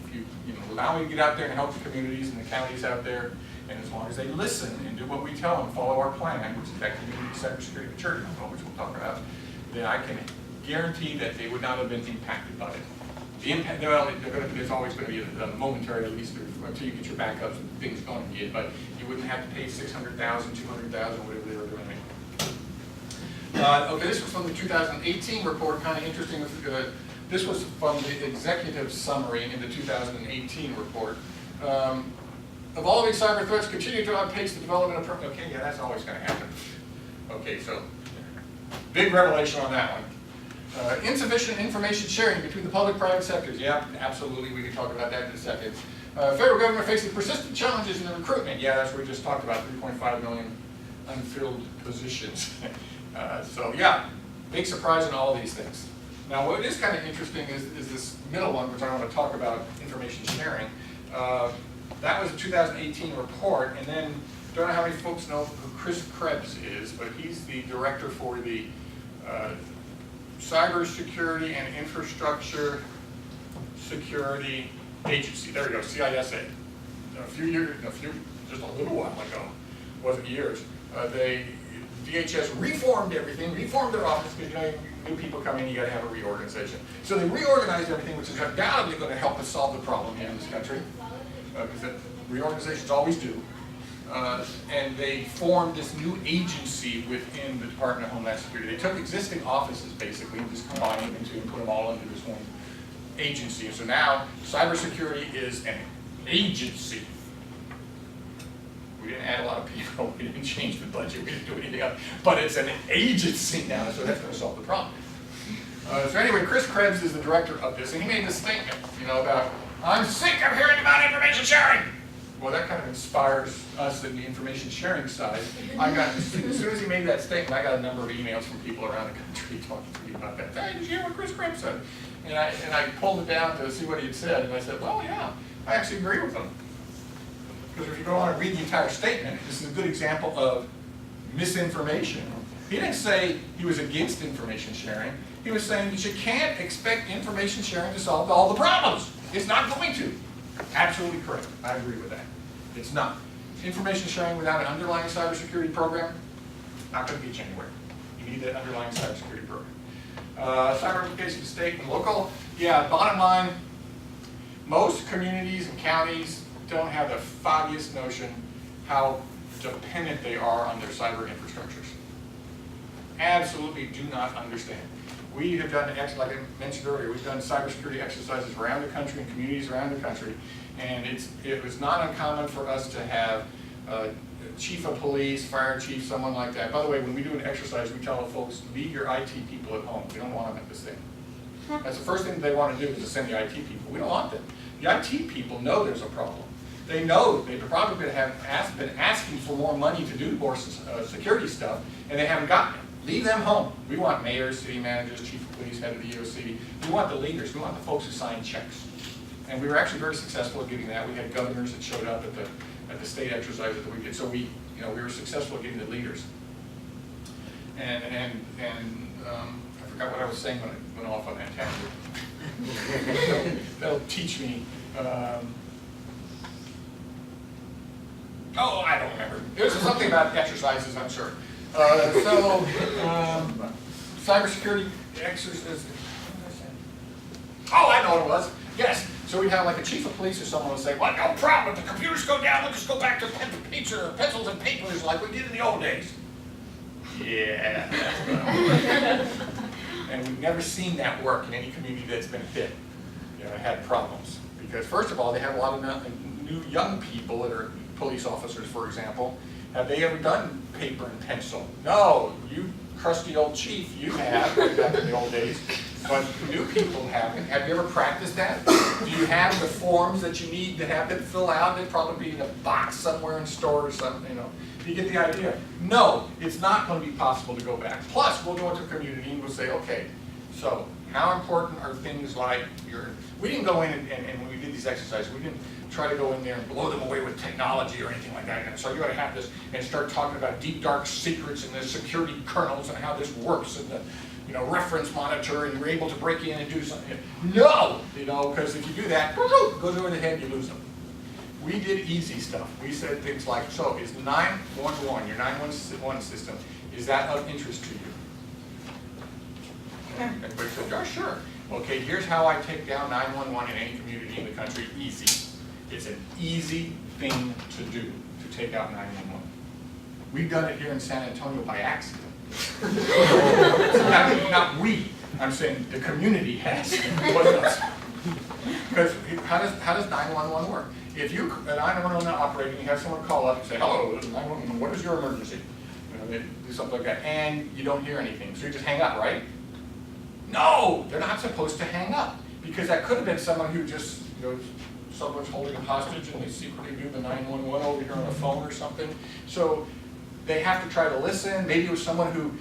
If you allow me to get out there and help the communities and the counties out there, and as long as they listen and do what we tell them, follow our plan, which is that community cybersecurity maturity model, which we'll talk about, then I can guarantee that they would not have been impacted by it. The impact, well, there's always going to be a momentary, at least, until you get your backups and things going again, but you wouldn't have to pay $600,000, $200,000, whatever they were doing. Okay, this was from the 2018 report, kind of interesting. This was from the executive summary in the 2018 report. evolving cyber threats continue to outpace the development of, okay, yeah, that's always gonna happen. Okay, so, big revelation on that one. Insufficient information sharing between the public-private sectors. Yeah, absolutely, we can talk about that in a second. Federal government facing persistent challenges in the recruitment. Yeah, that's what we just talked about, 3.5 million unfilled positions. So yeah, big surprise in all these things. Now what is kind of interesting is this middle one, which I want to talk about, information sharing. That was a 2018 report, and then, don't know how many folks know who Chris Krebs is, but he's the director for the CyberSecurity and Infrastructure Security Agency. There we go, CISA. Just a little while ago, wasn't years, DHS reformed everything, reformed their office, because you know, new people come in, you gotta have a reorganization. So they reorganized everything, which is undoubtedly gonna help us solve the problem here in this country, because reorganizations always do. And they formed this new agency within the Department of Homeland Security. They took existing offices, basically, and just combined them into and put them all into this one agency. And so now, cybersecurity is an agency. We didn't add a lot of people, we didn't change the budget, we didn't do anything else, but it's an agency now, so that's going to solve the problem. So anyway, Chris Krebs is the director of this, and he made this statement, you know, about, I'm sick of hearing about information sharing. Well, that kind of inspires us in the information sharing side. I got, as soon as he made that statement, I got a number of emails from people around the country talking to me about that. Hey, did you hear what Chris Krebs said? And I pulled it down to see what he had said, and I said, well, yeah, I actually agree with him. Because if you go on and read the entire statement, this is a good example of misinformation. He didn't say he was against information sharing. He was saying that you can't expect information sharing to solve all the problems. It's not going to. Absolutely correct. I agree with that. It's not. Information sharing without an underlying cybersecurity program, not going to get you anywhere. You need that underlying cybersecurity program. Cyber implications, state and local. Yeah, bottom line, most communities and counties don't have the foggiest notion how dependent they are on their cyber infrastructures. Absolutely do not understand. We have done, like I mentioned earlier, we've done cybersecurity exercises around the country and communities around the country, and it was not uncommon for us to have chief of police, fire chief, someone like that. By the way, when we do an exercise, we tell the folks, leave your IT people at home. We don't want them at this thing. That's the first thing they want to do, is to send the IT people. We don't want them. The IT people know there's a problem. They know they've probably been asking for more money to do more security stuff, and they haven't gotten it. Leave them home. We want mayors, city managers, chief of police, head of the EOC. We want the leaders. We want the folks who sign checks. And we were actually very successful at getting that. We had governors that showed up at the state exercises that we did. So we were successful at getting the leaders. And I forgot what I was saying when I went off on that tangent. That'll teach me. Oh, I don't remember. It was something about exercises, I'm sure. Cybersecurity exercises. Oh, I know what it was. Yes. So we'd have like a chief of police or someone would say, well, no problem. If the computers go down, we'll just go back to pencils and papers like we did in the old days. Yeah. And we've never seen that work in any community that's been hit. Had problems. Because first of all, they have a lot of new young people that are police officers, for example. Have they ever done paper and pencil? No, you crusty old chief, you have, back in the old days. But new people haven't. Have you ever practiced that? Do you have the forms that you need to have them fill out? They'd probably be in a box somewhere in store or something, Do you get the idea? No, it's not going to be possible to go back. Plus, we'll go into a community and we'll say, okay, so how important are things like we didn't go in and when we did these exercises, we didn't try to go in there and blow them away with technology or anything like that. And so you got to have this and start talking about deep, dark secrets and the security kernels and how this works and the reference monitor, and you're able to break in and do something. No, because if you do that, it goes over the head, you lose them. We did easy stuff. We said things like, so is 911, your 911 system, is that of interest to you? Everybody said, oh, sure. Okay, here's how I take down 911 in any community in the country, easy. It's an easy thing to do, to take out 911. We've done it here in San Antonio by accident. Not we, I'm saying the community has. Because how does 911 work? if you, a 911 operator, you have someone call up and say, hello, this is 911, what is your emergency? You know, they do something like that, and you don't hear anything, so you just hang up, right? No, they're not supposed to hang up, because that could have been someone who just, you know, someone's holding a hostage and they secretly do the 911 over here on a phone or something. So they have to try to listen. Maybe it was someone who,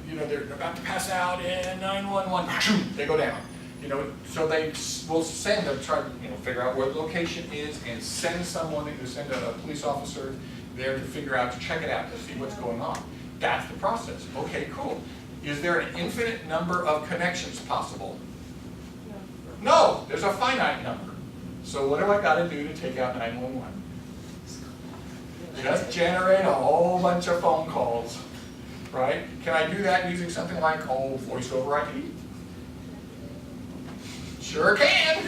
you know, they're about to pass out and 911, they go down. You know, so they will send them, try to, you know, figure out where the location is and send someone, send a police officer there to figure out, to check it out, to see what's going on. That's the process. Okay, cool. Is there an infinite number of connections possible? No, there's a finite number. So what do I got to do to take out 911? Just generate a whole bunch of phone calls, right? Can I do that using something like, oh, voice over IP? Sure can.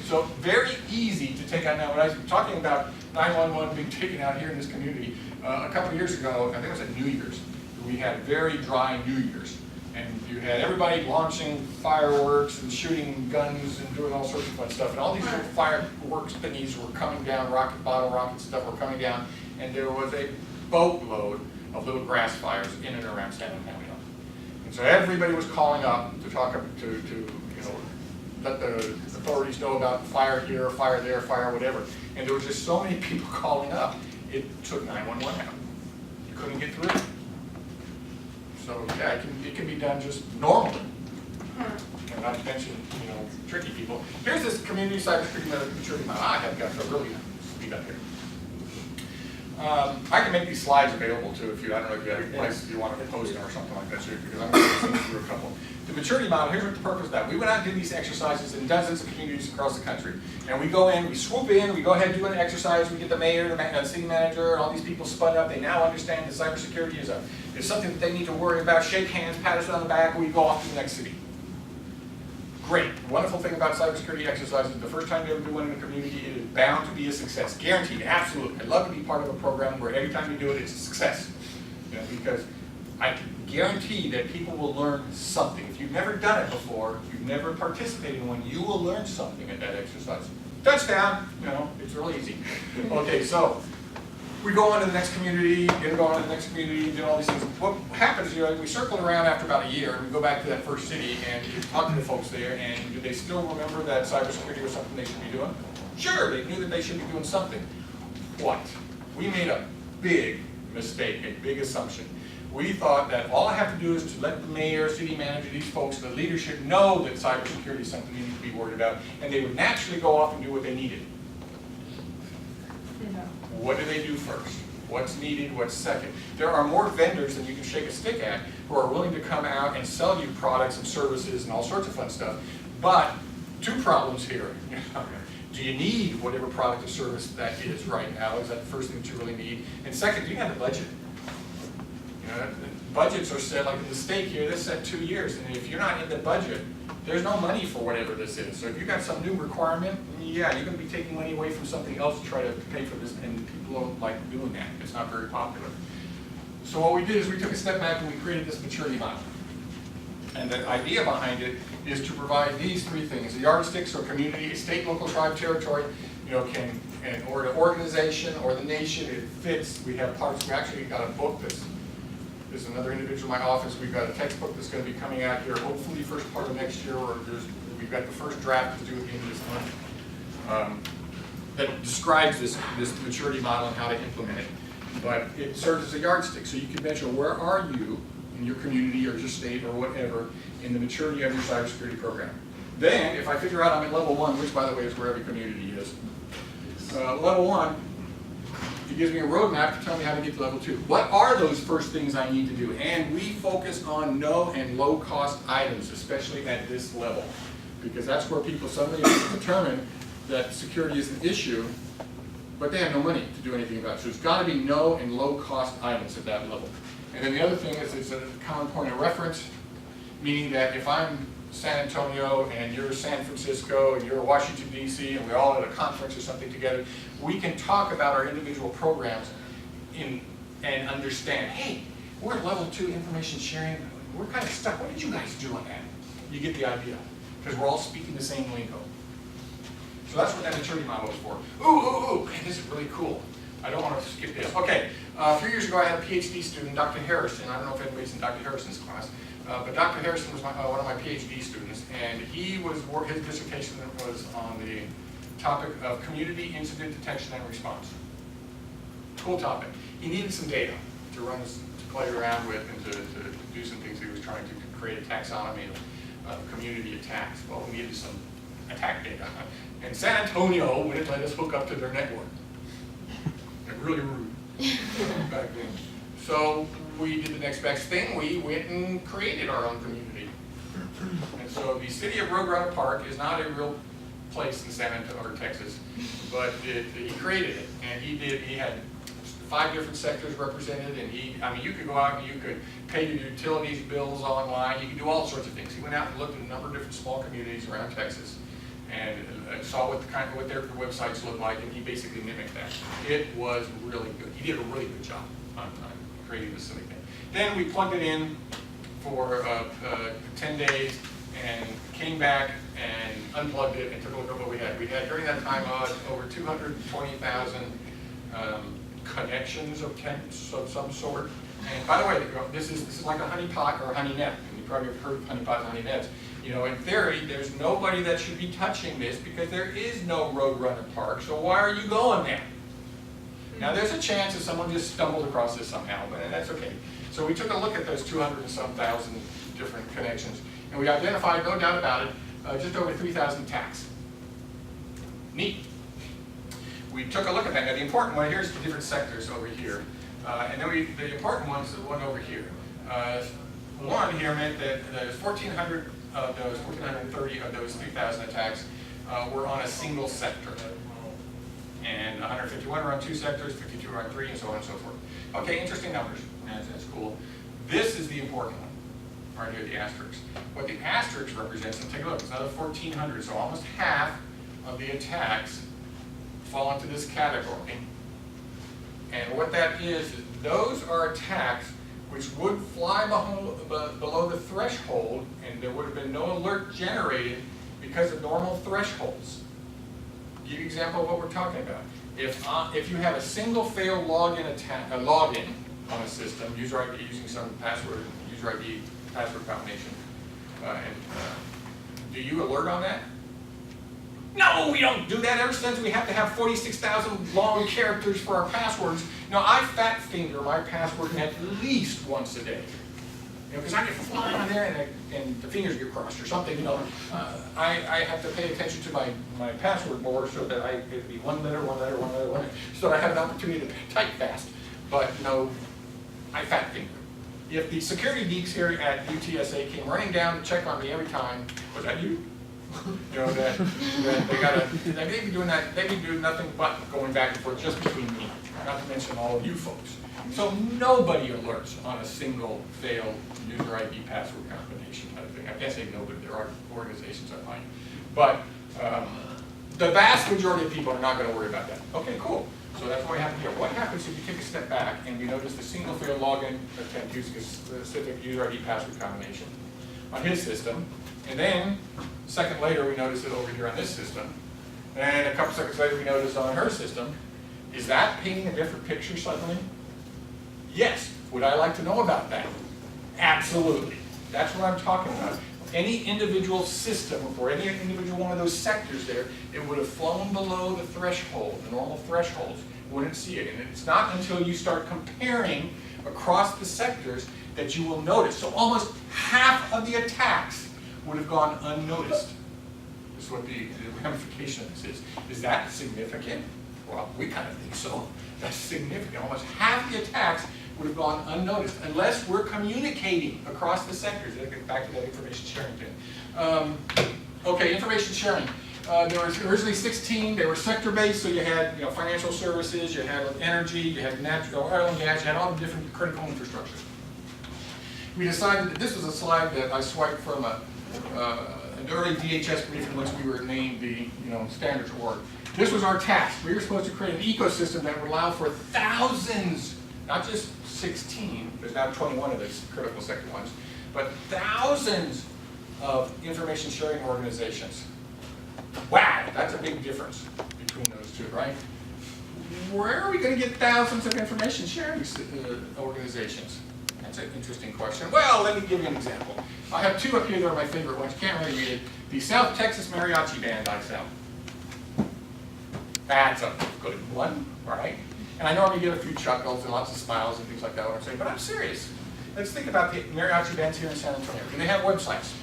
So very easy to take out. Now, when I was talking about 911 being taken out here in this community, a couple of years ago, I think it was at New Year's, we had very dry New Year's. And you had everybody launching fireworks and shooting guns and doing all sorts of fun stuff. And all these little fireworks thingies were coming down, bottle rocket stuff were coming down. And there was a boatload of little grass fires in and around San Antonio. And so everybody was calling up to talk to you know, let the authorities know about fire here, fire there, fire whatever. And there was just so many people calling up, it took 911 out. You couldn't get through. So yeah, it can be done just normally. And not to mention, you know, tricky people. Here's this community cybersecurity maturity model. I have got to really speed up here. I can make these slides available too if you, I don't know if you have a place you want to post them or something like that too, because I'm going to go through a couple. The maturity model, here's what the purpose of that. We went out and did these exercises in dozens of communities across the country. And we go in, we swoop in, we go ahead and do an exercise, we get the mayor, the city manager, and all these people spun up. They now understand that cybersecurity is something that they need to worry about, shake hands, pat us on the back, and we go off to the next city. Great. The wonderful thing about cybersecurity exercises, the first time you ever do one in a community, it is bound to be a success. Guaranteed, absolutely. I'd love to be part of a program where every time you do it, it's a success. You know, because I can guarantee that people will learn something. If you've never done it before, you've never participated in one, you will learn something at that exercise. Touchdown! You know, it's real easy. Okay, so we go on to the next community, go on to the next community, do all these things. What happens, you know, we circle around after about a year, and we go back to that first city, and we talk to the folks there, and do they still remember that cybersecurity was something they should be doing? Sure, they knew that they should be doing something. What? We made a big mistake, a big assumption. We thought that all I have to do is to let the mayor, city manager, these folks, the leadership know that cybersecurity is something they need to be worried about, and they would naturally go off and do what they needed. What do they do first? What's needed? What's second? There are more vendors than you can shake a stick at who are willing to come out and sell you products and services and all sorts of fun stuff. But two problems here. Do you need whatever product or service that is right now? Is that the first thing that you really need? And second, do you have the budget? You know, budgets are set, like in the state here, they're set 2 years. And if you're not in the budget, there's no money for whatever this is. So if you've got some new requirement, yeah, you're going to be taking money away from something else to try to pay for this, and people don't like doing that. It's not very popular. So what we did is we took a step back and we created this maturity model. And the idea behind it is to provide these three things: the yardsticks, or community, state, local, tribe, territory, you know, or the organization or the nation, it fits. We have parts. We actually got a book that's. There's another individual in my office. We've got a textbook that's going to be coming out here, hopefully first part of next year, or we've got the first draft to do at the end of this month, that describes this maturity model and how to implement it. But it serves as a yardstick, so you can measure where are you in your community or your state or whatever in the maturity of your cybersecurity program. Then, if I figure out I'm at level 1, which by the way is where every community is, level 1, it gives me a roadmap to tell me how to get to level 2. What are those first things I need to do? And we focus on no and low cost items, especially at this level, because that's where people suddenly determine that security is an issue, but they have no money to do anything about it. So it's got to be no and low cost items at that level. And then the other thing is it's a common point of reference, meaning that if I'm San Antonio and you're San Francisco and you're Washington, D.C., and we're all at a conference or something together, we can talk about our individual programs and understand, hey, we're at level 2 information sharing. We're kind of stuck. What did you guys do on that? You get the idea, because we're all speaking the same lingo. So that's what that maturity model is for. Ooh, man, this is really cool. I don't want to skip this. Okay, a few years ago I had a PhD student, Dr. Harrison. I don't know if anybody's in Dr. Harrison's class, but Dr. Harrison was one of my PhD students, and his dissertation was on the topic of community incident detection and response. Cool topic. He needed some data to play around with and to do some things. He was trying to create a taxonomy of community attacks. Well, we needed some attack data. And San Antonio wouldn't let us hook up to their network. They're really rude back then. So we did the next best thing. We went and created our own community. And so the city of Roadrunner Park is not a real place in San Antonio or Texas, but he created it. And he had 5 different sectors represented, and you could go out and you could pay your utilities bills online. You could do all sorts of things. He went out and looked at a number of different small communities around Texas, and saw what their websites looked like, and he basically mimicked that. It was really good. He did a really good job on creating this silly thing. Then we plugged it in for 10 days and came back and unplugged it and took a look at what we had. We had during that time over 220,000 connections of some sort. And by the way, this is like a honeypot or a honey net. And you probably have heard of honeypots and honey nets. You know, in theory, there's nobody that should be touching this because there is no Roadrunner Park, so why are you going there? Now, there's a chance that someone just stumbled across this somehow, but that's okay. So we took a look at those 200 and some thousand different connections, and we identified, no doubt about it, just over 3,000 attacks. Neat. We took a look at that. Now, the important one, here's the different sectors over here. And then the important one's the one over here. One here meant that there's 1,400 of those, 1,430 of those 3,000 attacks were on a single sector. And 151 were on 2 sectors, 52 were on 3, and so on and so forth. Okay, interesting numbers. That's cool. This is the important one, right here, the asterisk. What the asterisk represents, and take a look, it's another 1,400, so almost half of the attacks fall into this category. And what that is those are attacks which would fly below the threshold, and there would have been no alert generated because of normal thresholds. I'll give you an example of what we're talking about. If you have a single failed login on a system, user ID using some user ID password combination, do you alert on that? No, we don't do that. Ever since we have to have 46,000 long characters for our passwords. Now, I fat finger my password at least once a day. You know, because I get flying on there and the fingers get crossed or something. You know, I have to pay attention to my password more so that it'd be one letter, so that I have an opportunity to type fast. But no, I fat finger. If the security geeks here at UTSA came running down to check on me every time, was that you? You know, that they'd be doing that, they'd be doing nothing but going back and forth just between me, not to mention all of you folks. So nobody alerts on a single failed user ID password combination type thing. I can't say nobody, there are organizations that might. But the vast majority of people are not going to worry about that. Okay, cool. So that's what we have here. What happens if you take a step back and we notice the single failed login attempt using a specific user ID password combination on his system, and then a second later we notice it over here on this system, and a couple seconds later we notice on her system? Is that painting a different picture suddenly? Yes. Would I like to know about that? Absolutely. That's what I'm talking about. Any individual system, or any individual one of those sectors there, it would have flown below the threshold, the normal thresholds. You wouldn't see it. And it's not until you start comparing across the sectors that you will notice. So almost half of the attacks would have gone unnoticed. This is what the ramification of this is. Is that significant? Well, we kind of think so. That's significant. Almost half the attacks would have gone unnoticed unless we're communicating across the sectors. Let's get back to that information sharing thing. Okay, information sharing. There was originally 16. They were sector-based, so you had financial services, you had energy, you had natural oil and gas, you had all the different critical infrastructure. We decided that this was a slide that I swiped from an early DHS briefing once we were named the standards org. This was our task. We were supposed to create an ecosystem that would allow for thousands, not just 16, there's now 21 of these critical sector ones, but thousands of information sharing organizations. Wow! That's a big difference between those two, right? Where are we going to get thousands of information sharing organizations? That's an interesting question. Well, let me give you an example. I have two up here that are my favorite ones. You can't really read it. The South Texas Mariachi Band I sell. That's a good one, right? And I normally get a few chuckles and lots of smiles and things like that when I'm saying, but I'm serious. Let's think about the mariachi bands here in San Antonio. Do they have websites?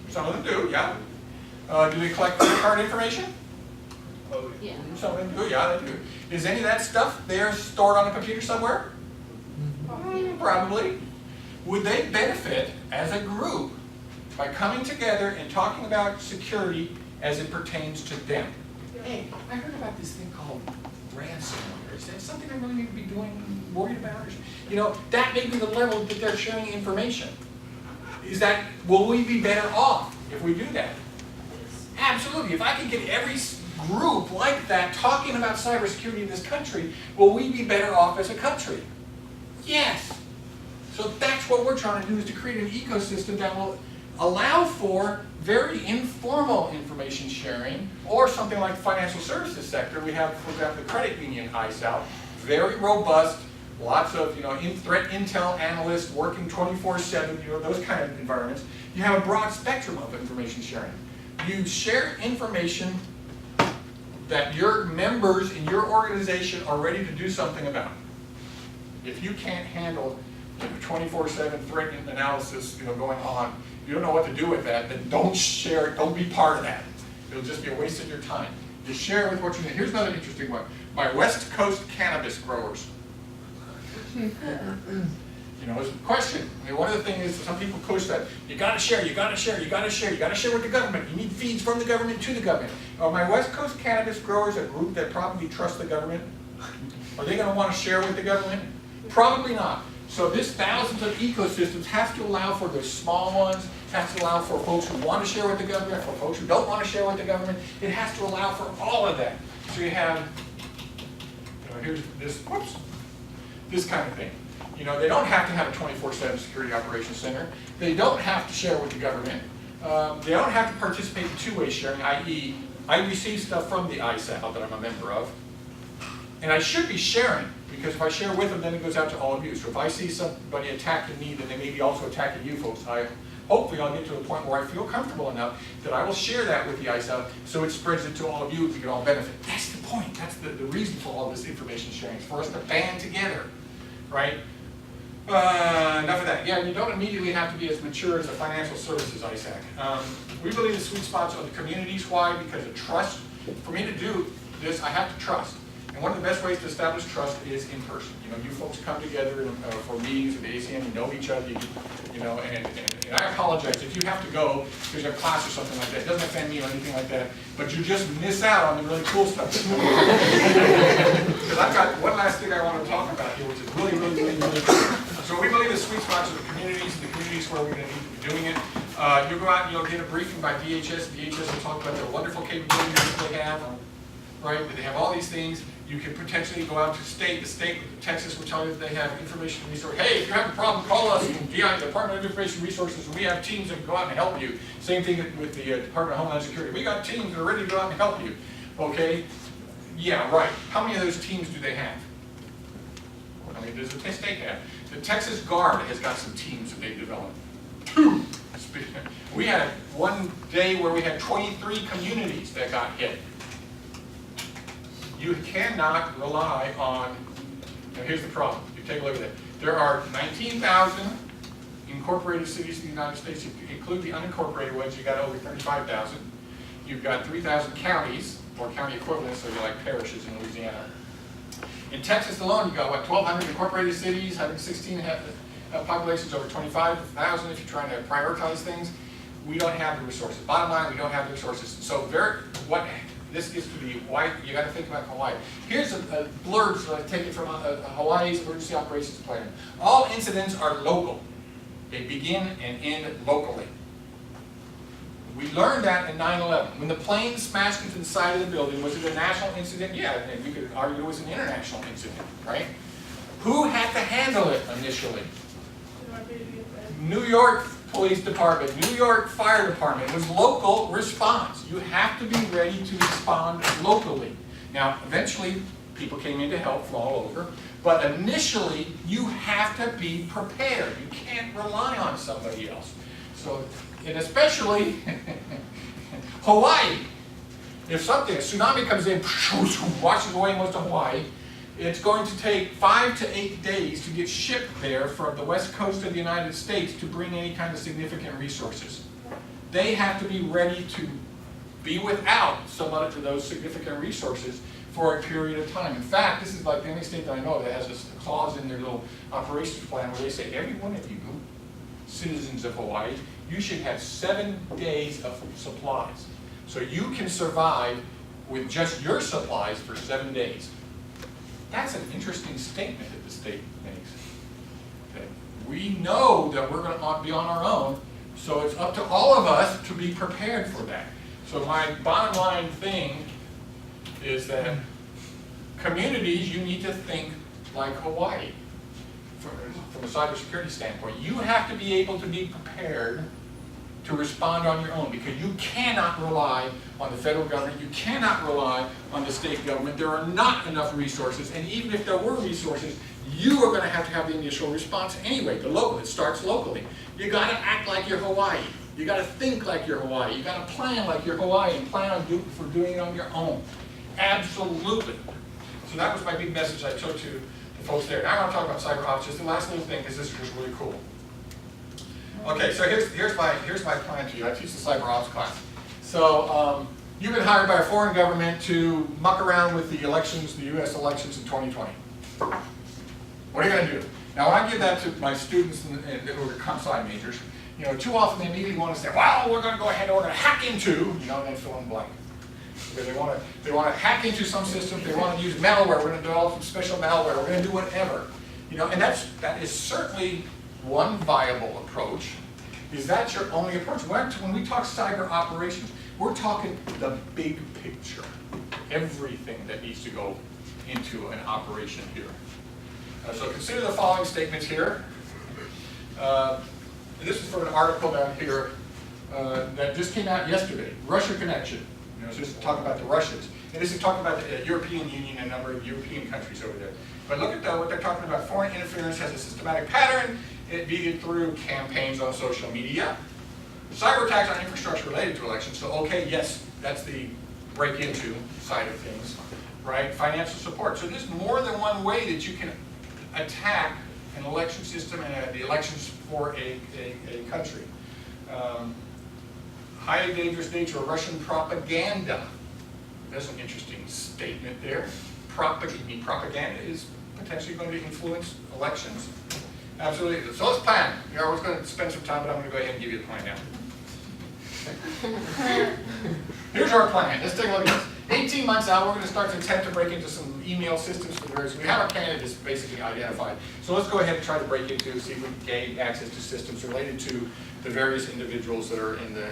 Some of them do, yeah. Do they collect credit card information? Yeah. Some of them do, yeah, they do. Is any of that stuff there stored on a computer somewhere? Probably. Would they benefit as a group by coming together and talking about security as it pertains to them? Hey, I heard about this thing called ransomware. Is that something I really need to be worried about? You know, that may be the level that they're sharing information. Will we be better off if we do that? Absolutely. If I can get every group like that talking about cybersecurity in this country, will we be better off as a country? Yes. So that's what we're trying to do, is to create an ecosystem that will allow for very informal information sharing, or something like the financial services sector. We have, for example, the credit union ISAL, very robust, lots of threat intel analysts working 24/7, those kind of environments. You have a broad spectrum of information sharing. You share information that your members in your organization are ready to do something about. If you can't handle the 24/7 threat analysis going on, you don't know what to do with that, then don't share it, don't be part of that. It'll just be a waste of your time. You share with what you know. Here's another interesting one. My West Coast cannabis growers. It's a question. I mean, one of the things is some people push that you got to share, you got to share, you got to share, you got to share with the government. You need feeds from the government to the government. Are my West Coast cannabis growers a group that probably trust the government? Are they going to want to share with the government? Probably not. So this thousands of ecosystems has to allow for the small ones, has to allow for folks who want to share with the government, for folks who don't want to share with the government. It has to allow for all of that. So you have, here's this, this kind of thing. They don't have to have a 24/7 security operations center. They don't have to share with the government. They don't have to participate in two-way sharing, i.e. I receive stuff from the ISAL that I'm a member of, and I should be sharing, because if I share with them, then it goes out to all of you. So if I see somebody attacking me, then they may be also attacking you folks. Hopefully I'll get to a point where I feel comfortable enough that I will share that with the ISAL, so it spreads it to all of you, we can all benefit. That's the point. That's the reason for all this information sharing, for us to band together, right? Enough of that. Yeah, you don't immediately have to be as mature as a financial services ISAC. We believe the sweet spots are the communities. Why? Because of trust. For me to do this, I have to trust. And one of the best ways to establish trust is in person. You folks come together for meetings at the ACM, you know each other, and I apologize if you have to go because you have class or something like that. It doesn't offend me or anything like that, but you just miss out on the really cool stuff. Because I've got one last thing I want to talk about here, which is really, really, really, really cool. So we believe the sweet spots are the communities where we're going to need to be doing it. You'll go out and you'll get a briefing by DHS. DHS will talk about their wonderful capabilities that they have, right? That they have all these things. You can potentially go out to state. The state, Texas, will tell you that they have information resources. Hey, if you have a problem, call us, DI, Department of Information Resources, and we have teams that can go out and help you. Same thing with the Department of Homeland Security. We got teams that are ready to go out and help you. Okay? Yeah, right. How many of those teams do they have? I mean, does the state have? The Texas Guard has got some teams that they've developed. 2. We had one day where we had 23 communities that got hit. You cannot rely on, here's the problem. You take a look at it. There are 19,000 incorporated cities in the United States. If you include the unincorporated ones, you got over 35,000. You've got 3,000 counties, or county equivalents, so you're like parishes in Louisiana. In Texas alone, you've got, 1,200 incorporated cities, 116 populations, over 25,000 if you're trying to prioritize things. We don't have the resources. Bottom line, we don't have the resources. So this gets to be why you got to think about Hawaii. Here's a blurb that I take it from Hawaii's Emergency Operations Plan. All incidents are local. They begin and end locally. We learned that in 9/11. When the plane smashed into the side of the building, was it a national incident? Yeah, and we could argue it was an international incident, right? Who had to handle it initially? New York Police Department, New York Fire Department, was local response. You have to be ready to respond locally. Now, eventually, people came in to help from all over, but initially, you have to be prepared. You can't rely on somebody else. So, and especially Hawaii. If a tsunami comes in, washes away most of Hawaii, it's going to take 5 to 8 days to get shipped there from the west coast of the United States to bring any kind of significant resources. They have to be ready to be without some of those significant resources for a period of time. In fact, this is like the only state that I know that has a clause in their little operations plan where they say, every one of you, citizens of Hawaii, you should have 7 days of supplies. So you can survive with just your supplies for 7 days. That's an interesting statement that the state makes. Okay. We know that we're going to be on our own, so it's up to all of us to be prepared for that. So my bottom line thing is that communities, you need to think like Hawaii. From a cybersecurity standpoint, you have to be able to be prepared to respond on your own, because you cannot rely on the federal government, you cannot rely on the state government. There are not enough resources, and even if there were resources, you are going to have the initial response anyway. It starts locally. You got to act like you're Hawaii. You got to think like you're Hawaii. You got to plan like you're Hawaii and plan on doing it on your own. Absolutely. So that was my big message I took to the folks there. Now I want to talk about cyber ops. Just the last little thing, because this is just really cool. Okay, so here's my plan to you. I teach the cyber ops class. So you've been hired by a foreign government to muck around with the elections, the U.S. elections in 2020. What are you going to do? Now, when I give that to my students who are comp sci majors, too often they immediately want to say, well, we're going to go ahead and we're going to hack into, and then fill in the blank. Because they want to hack into some system, they want to use malware, we're going to develop some special malware, we're going to do whatever. And that is certainly one viable approach. Is that your only approach? When we talk cyber operations, we're talking the big picture. Everything that needs to go into an operation here. So consider the following statements here. This is from an article down here that just came out yesterday. Russia connection. So this is talking about the Russians. And this is talking about the European Union and a number of European countries over there. But look at what they're talking about. Foreign interference has a systematic pattern. It be it through campaigns on social media, cyber attacks on infrastructure related to elections. So okay, yes, that's the break into side of things, right? Financial support. So there's more than one way that you can attack an election system and the elections for a country. Highly dangerous nature of Russian propaganda. That's an interesting statement there. Propaganda is potentially going to influence elections. Absolutely. So let's plan. I was going to spend some time, but I'm going to go ahead and give you the plan now. Here's our plan. Let's take a look at this. 18 months out, we're going to start to attempt to break into some email systems for the various. We have our candidates basically identified. So let's go ahead and try to break into, see if we can gain access to systems related to the various individuals that are in the,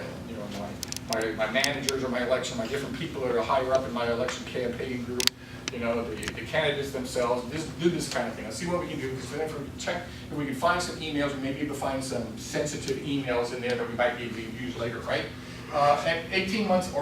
my managers or my different people that are higher up in my election campaign group. The candidates themselves, just do this kind of thing. Let's see what we can do, because then if we check, if we can find some emails, we may be able to find some sensitive emails in there that we might be able to use later, right? At 18 months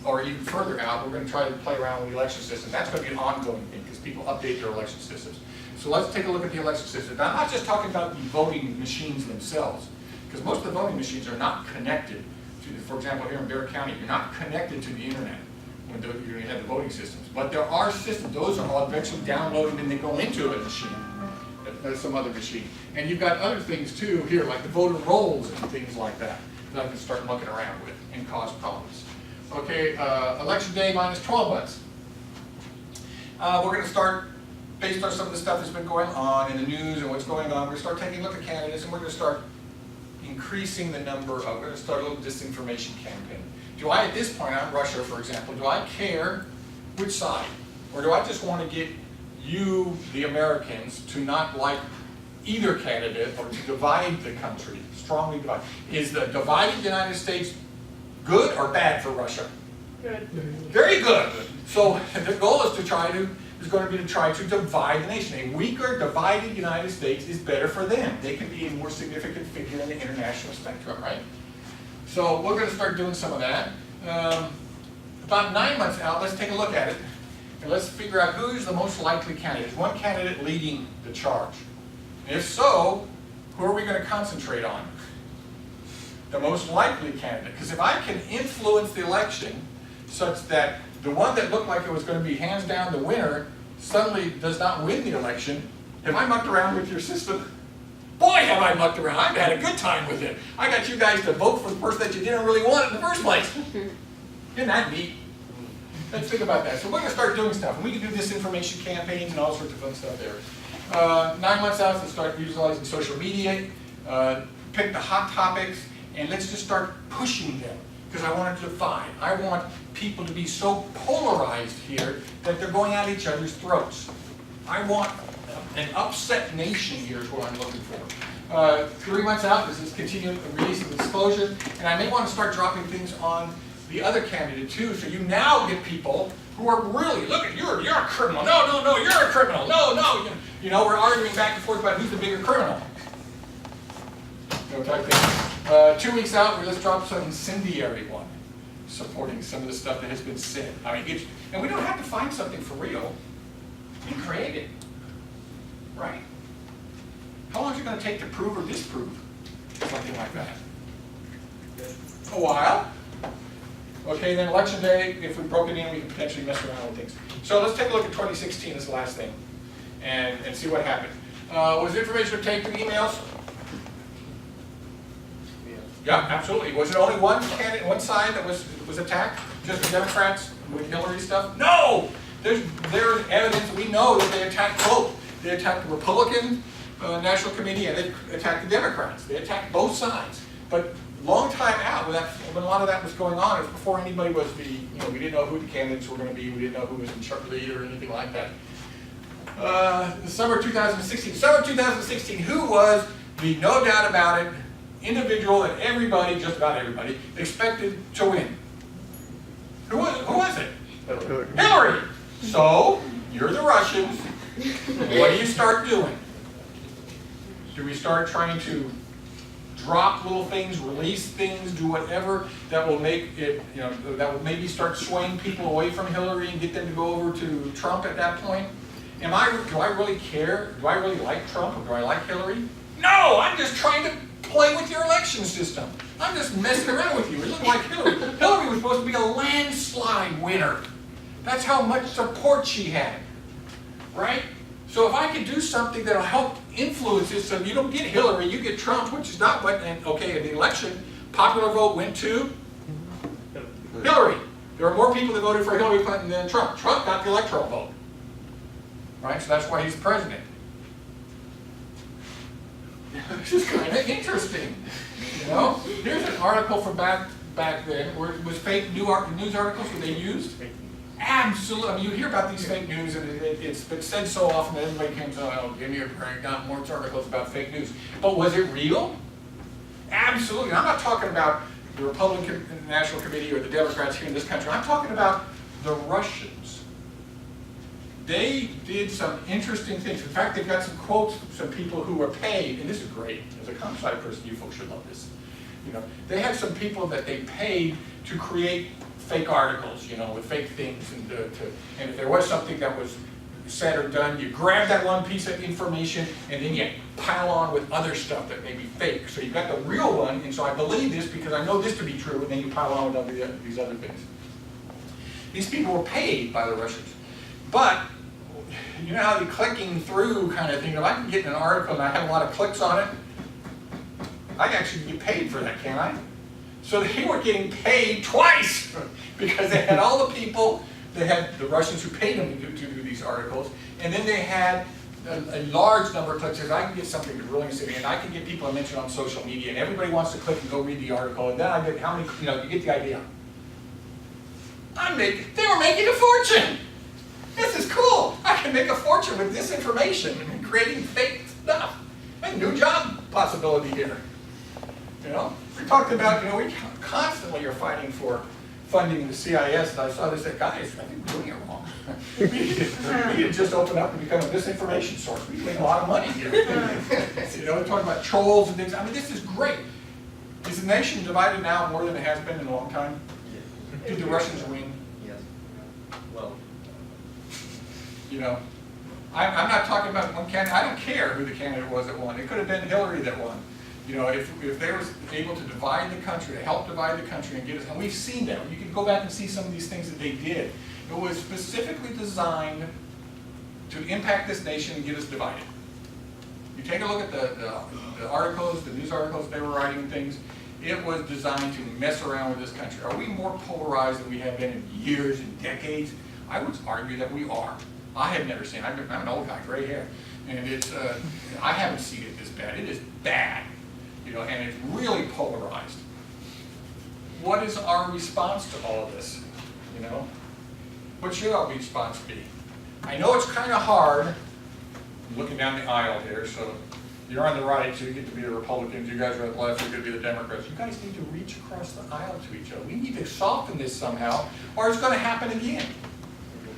or even further out, we're going to try to play around with the election system. That's going to be an ongoing thing, because people update their election systems. So let's take a look at the election system. Now, I'm not just talking about the voting machines themselves, because most of the voting machines are not connected to, for example, here in Bear County, you're not connected to the internet when you're going to have the voting systems. But there are systems, those are all eventually downloaded and they go into a machine, some other machine. And you've got other things too here, like the voter rolls and things like that I can start mucking around with and cause problems. Okay, election day minus 12 months. We're going to start, based on some of the stuff that's been going on in the news and what's going on, we're going to start taking a look at candidates, and we're going to start increasing the number of, we're going to start a little disinformation campaign. Do I, at this point, on Russia, for example, do I care which side? Or do I just want to get you, the Americans, to not like either candidate or to divide the country, strongly divide? Is the divided United States good or bad for Russia? Good. Very good. So the goal is to try to is going to be to try to divide the nation. A weaker, divided United States is better for them. They can be a more significant figure in the international spectrum, right? So we're going to start doing some of that. About 9 months out, let's take a look at it. And let's figure out who's the most likely candidate. Is one candidate leading the charge? And if so, who are we going to concentrate on? The most likely candidate. Because if I can influence the election such that the one that looked like it was going to be hands down the winner suddenly does not win the election, have I mucked around with your system? Boy, have I mucked around. I've had a good time with it. I got you guys to vote for the person that you didn't really want in the first place. Isn't that neat? Let's think about that. So we're going to start doing stuff. And we can do disinformation campaigns and all sorts of fun stuff there. 9 months out, let's start utilizing social media, pick the hot topics, and let's just start pushing them. Because I want to divide. I want people to be so polarized here that they're going at each other's throats. I want an upset nation here is what I'm looking for. 3 months out, this is continuing the release of disclosure, and I may want to start dropping things on the other candidate too, so you now get people who are really, look at you're a criminal, no, you're a criminal, no, you know, we're arguing back and forth about who's the bigger criminal. You know, type thing. 2 weeks out, let's drop some incendiary one, supporting some of the stuff that has been said. I mean, and we don't have to find something for real. We create it, right? How long is it going to take to prove or disprove something like that? A while. Okay, then election day, if we broke it in, we could potentially mess around with things. So let's take a look at 2016 as the last thing and see what happened. Was information obtained through emails? Yeah, absolutely. Was it only one candidate, one side that was attacked? Just the Democrats with Hillary stuff? No! There's evidence. We know that they attacked both. They attacked the Republican National Committee and they attacked the Democrats. They attacked both sides. But long time out, when a lot of that was going on, it was before anybody was we didn't know who the candidates were going to be, we didn't know who was in charge or anything like that. The summer 2016. Summer 2016, who was the, no doubt about it, individual that everybody, just about everybody, expected to win? Who was it? Hillary! So, you're the Russians. What do you start doing? Do we start trying to drop little things, release things, do whatever that will make it, that will maybe start swaying people away from Hillary and get them to go over to Trump at that point? Do I really care? Do I really like Trump or do I like Hillary? No, I'm just trying to play with your election system. I'm just messing around with you. It looked like Hillary. Hillary was supposed to be a landslide winner. That's how much support she had, right? So if I could do something that'll help influence it so you don't get Hillary, you get Trump, which is not what, and okay, in the election, popular vote went to Hillary. There were more people that voted for Hillary Clinton than Trump. Trump got the electoral vote, right? So that's why he's the president. This is kind of interesting, you know? Here's an article from back then where it was fake news articles were they used. Absolutely. I mean, you hear about these fake news, and it's been said so often that everybody comes, oh, give me a break, not more articles about fake news. But was it real? Absolutely. I'm not talking about the Republican National Committee or the Democrats here in this country. I'm talking about the Russians. They did some interesting things. In fact, they've got some quotes from some people who were paid, and this is great. As a comp-sci person, you folks should love this. They had some people that they paid to create fake articles, with fake things, and if there was something that was said or done, you grab that one piece of information and then you pile on with other stuff that may be fake. So you've got the real one, and so I believe this because I know this to be true, and then you pile on with these other things. These people were paid by the Russians, but you know how the clicking through kind of thing. If I can get an article and I have a lot of clicks on it, I can actually get paid for that, can't I? So they were getting paid twice because they had all the people, they had the Russians who paid them to do these articles, and then they had a large number of clicks. I can get something really interesting, and I can get people to mention on social media, and everybody wants to click and go read the article, and then I get how many, you get the idea. They were making a fortune. This is cool. I can make a fortune with this information and creating fake stuff. A new job possibility here. We talked about, we constantly are fighting for funding in the CIS, and I saw this, that guys, I think we're doing it wrong. we need to just open up and become a misinformation source. We make a lot of money here. You know, we're talking about trolls and things. I mean, this is great. Is the nation divided now more than it has been in a long time? Yes. Did the Russians win? Yes. Well. You know, I'm not talking about one candidate. I don't care who the candidate was that won. It could have been Hillary that won. You know, if they were able to divide the country, to help divide the country and get us, and we've seen that. You can go back and see some of these things that they did. It was specifically designed to impact this nation and get us divided. You take a look at the articles, the news articles they were writing and things, it was designed to mess around with this country. Are we more polarized than we have been in years and decades? I would argue that we are. I have never seen, I'm an old guy, gray hair, and it's, I haven't seen it this bad. It is bad, you know, and it's really polarized. What is our response to all of this, you know? What should our response be? I know it's kind of hard. I'm looking down the aisle here, so you're on the right, so you get to be the Republicans. You guys are on the left, so you get to be the Democrats. You guys need to reach across the aisle to each other. We need to soften this somehow, or it's going to happen again.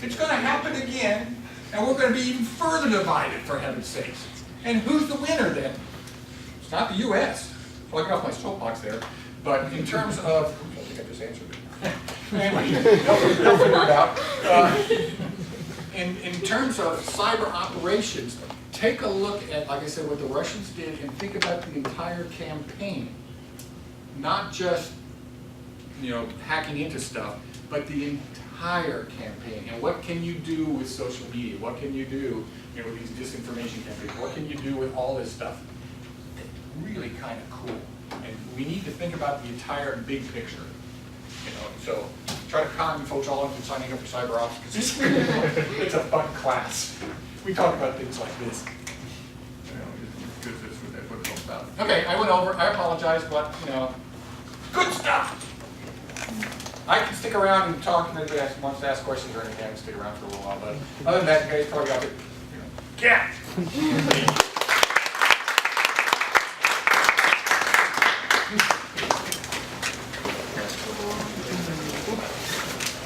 It's going to happen again, and we're going to be even further divided, for heaven's sakes. And who's the winner then? It's not the U.S. So I get off my soapbox there. But in terms of, I think I just answered it. Anyway, they'll figure it out. In terms of cyber operations, take a look at, like I said, what the Russians did, and think about the entire campaign. Not just, you know, hacking into stuff, but the entire campaign. And what can you do with social media? What can you do, you know, with these disinformation campaigns? What can you do with all this stuff? It's really kind of cool. And we need to think about the entire big picture. You know, so try to con folks all into signing up for cyber ops, because it's really fun. It's a fun class. We talk about things like this. You know, that's what it's all about. Okay, I went over. I apologize, but you know, good stuff. I can stick around and talk if anybody wants to ask questions or anything. I can stick around for a little while, but other than that, you guys probably got to, you know, get.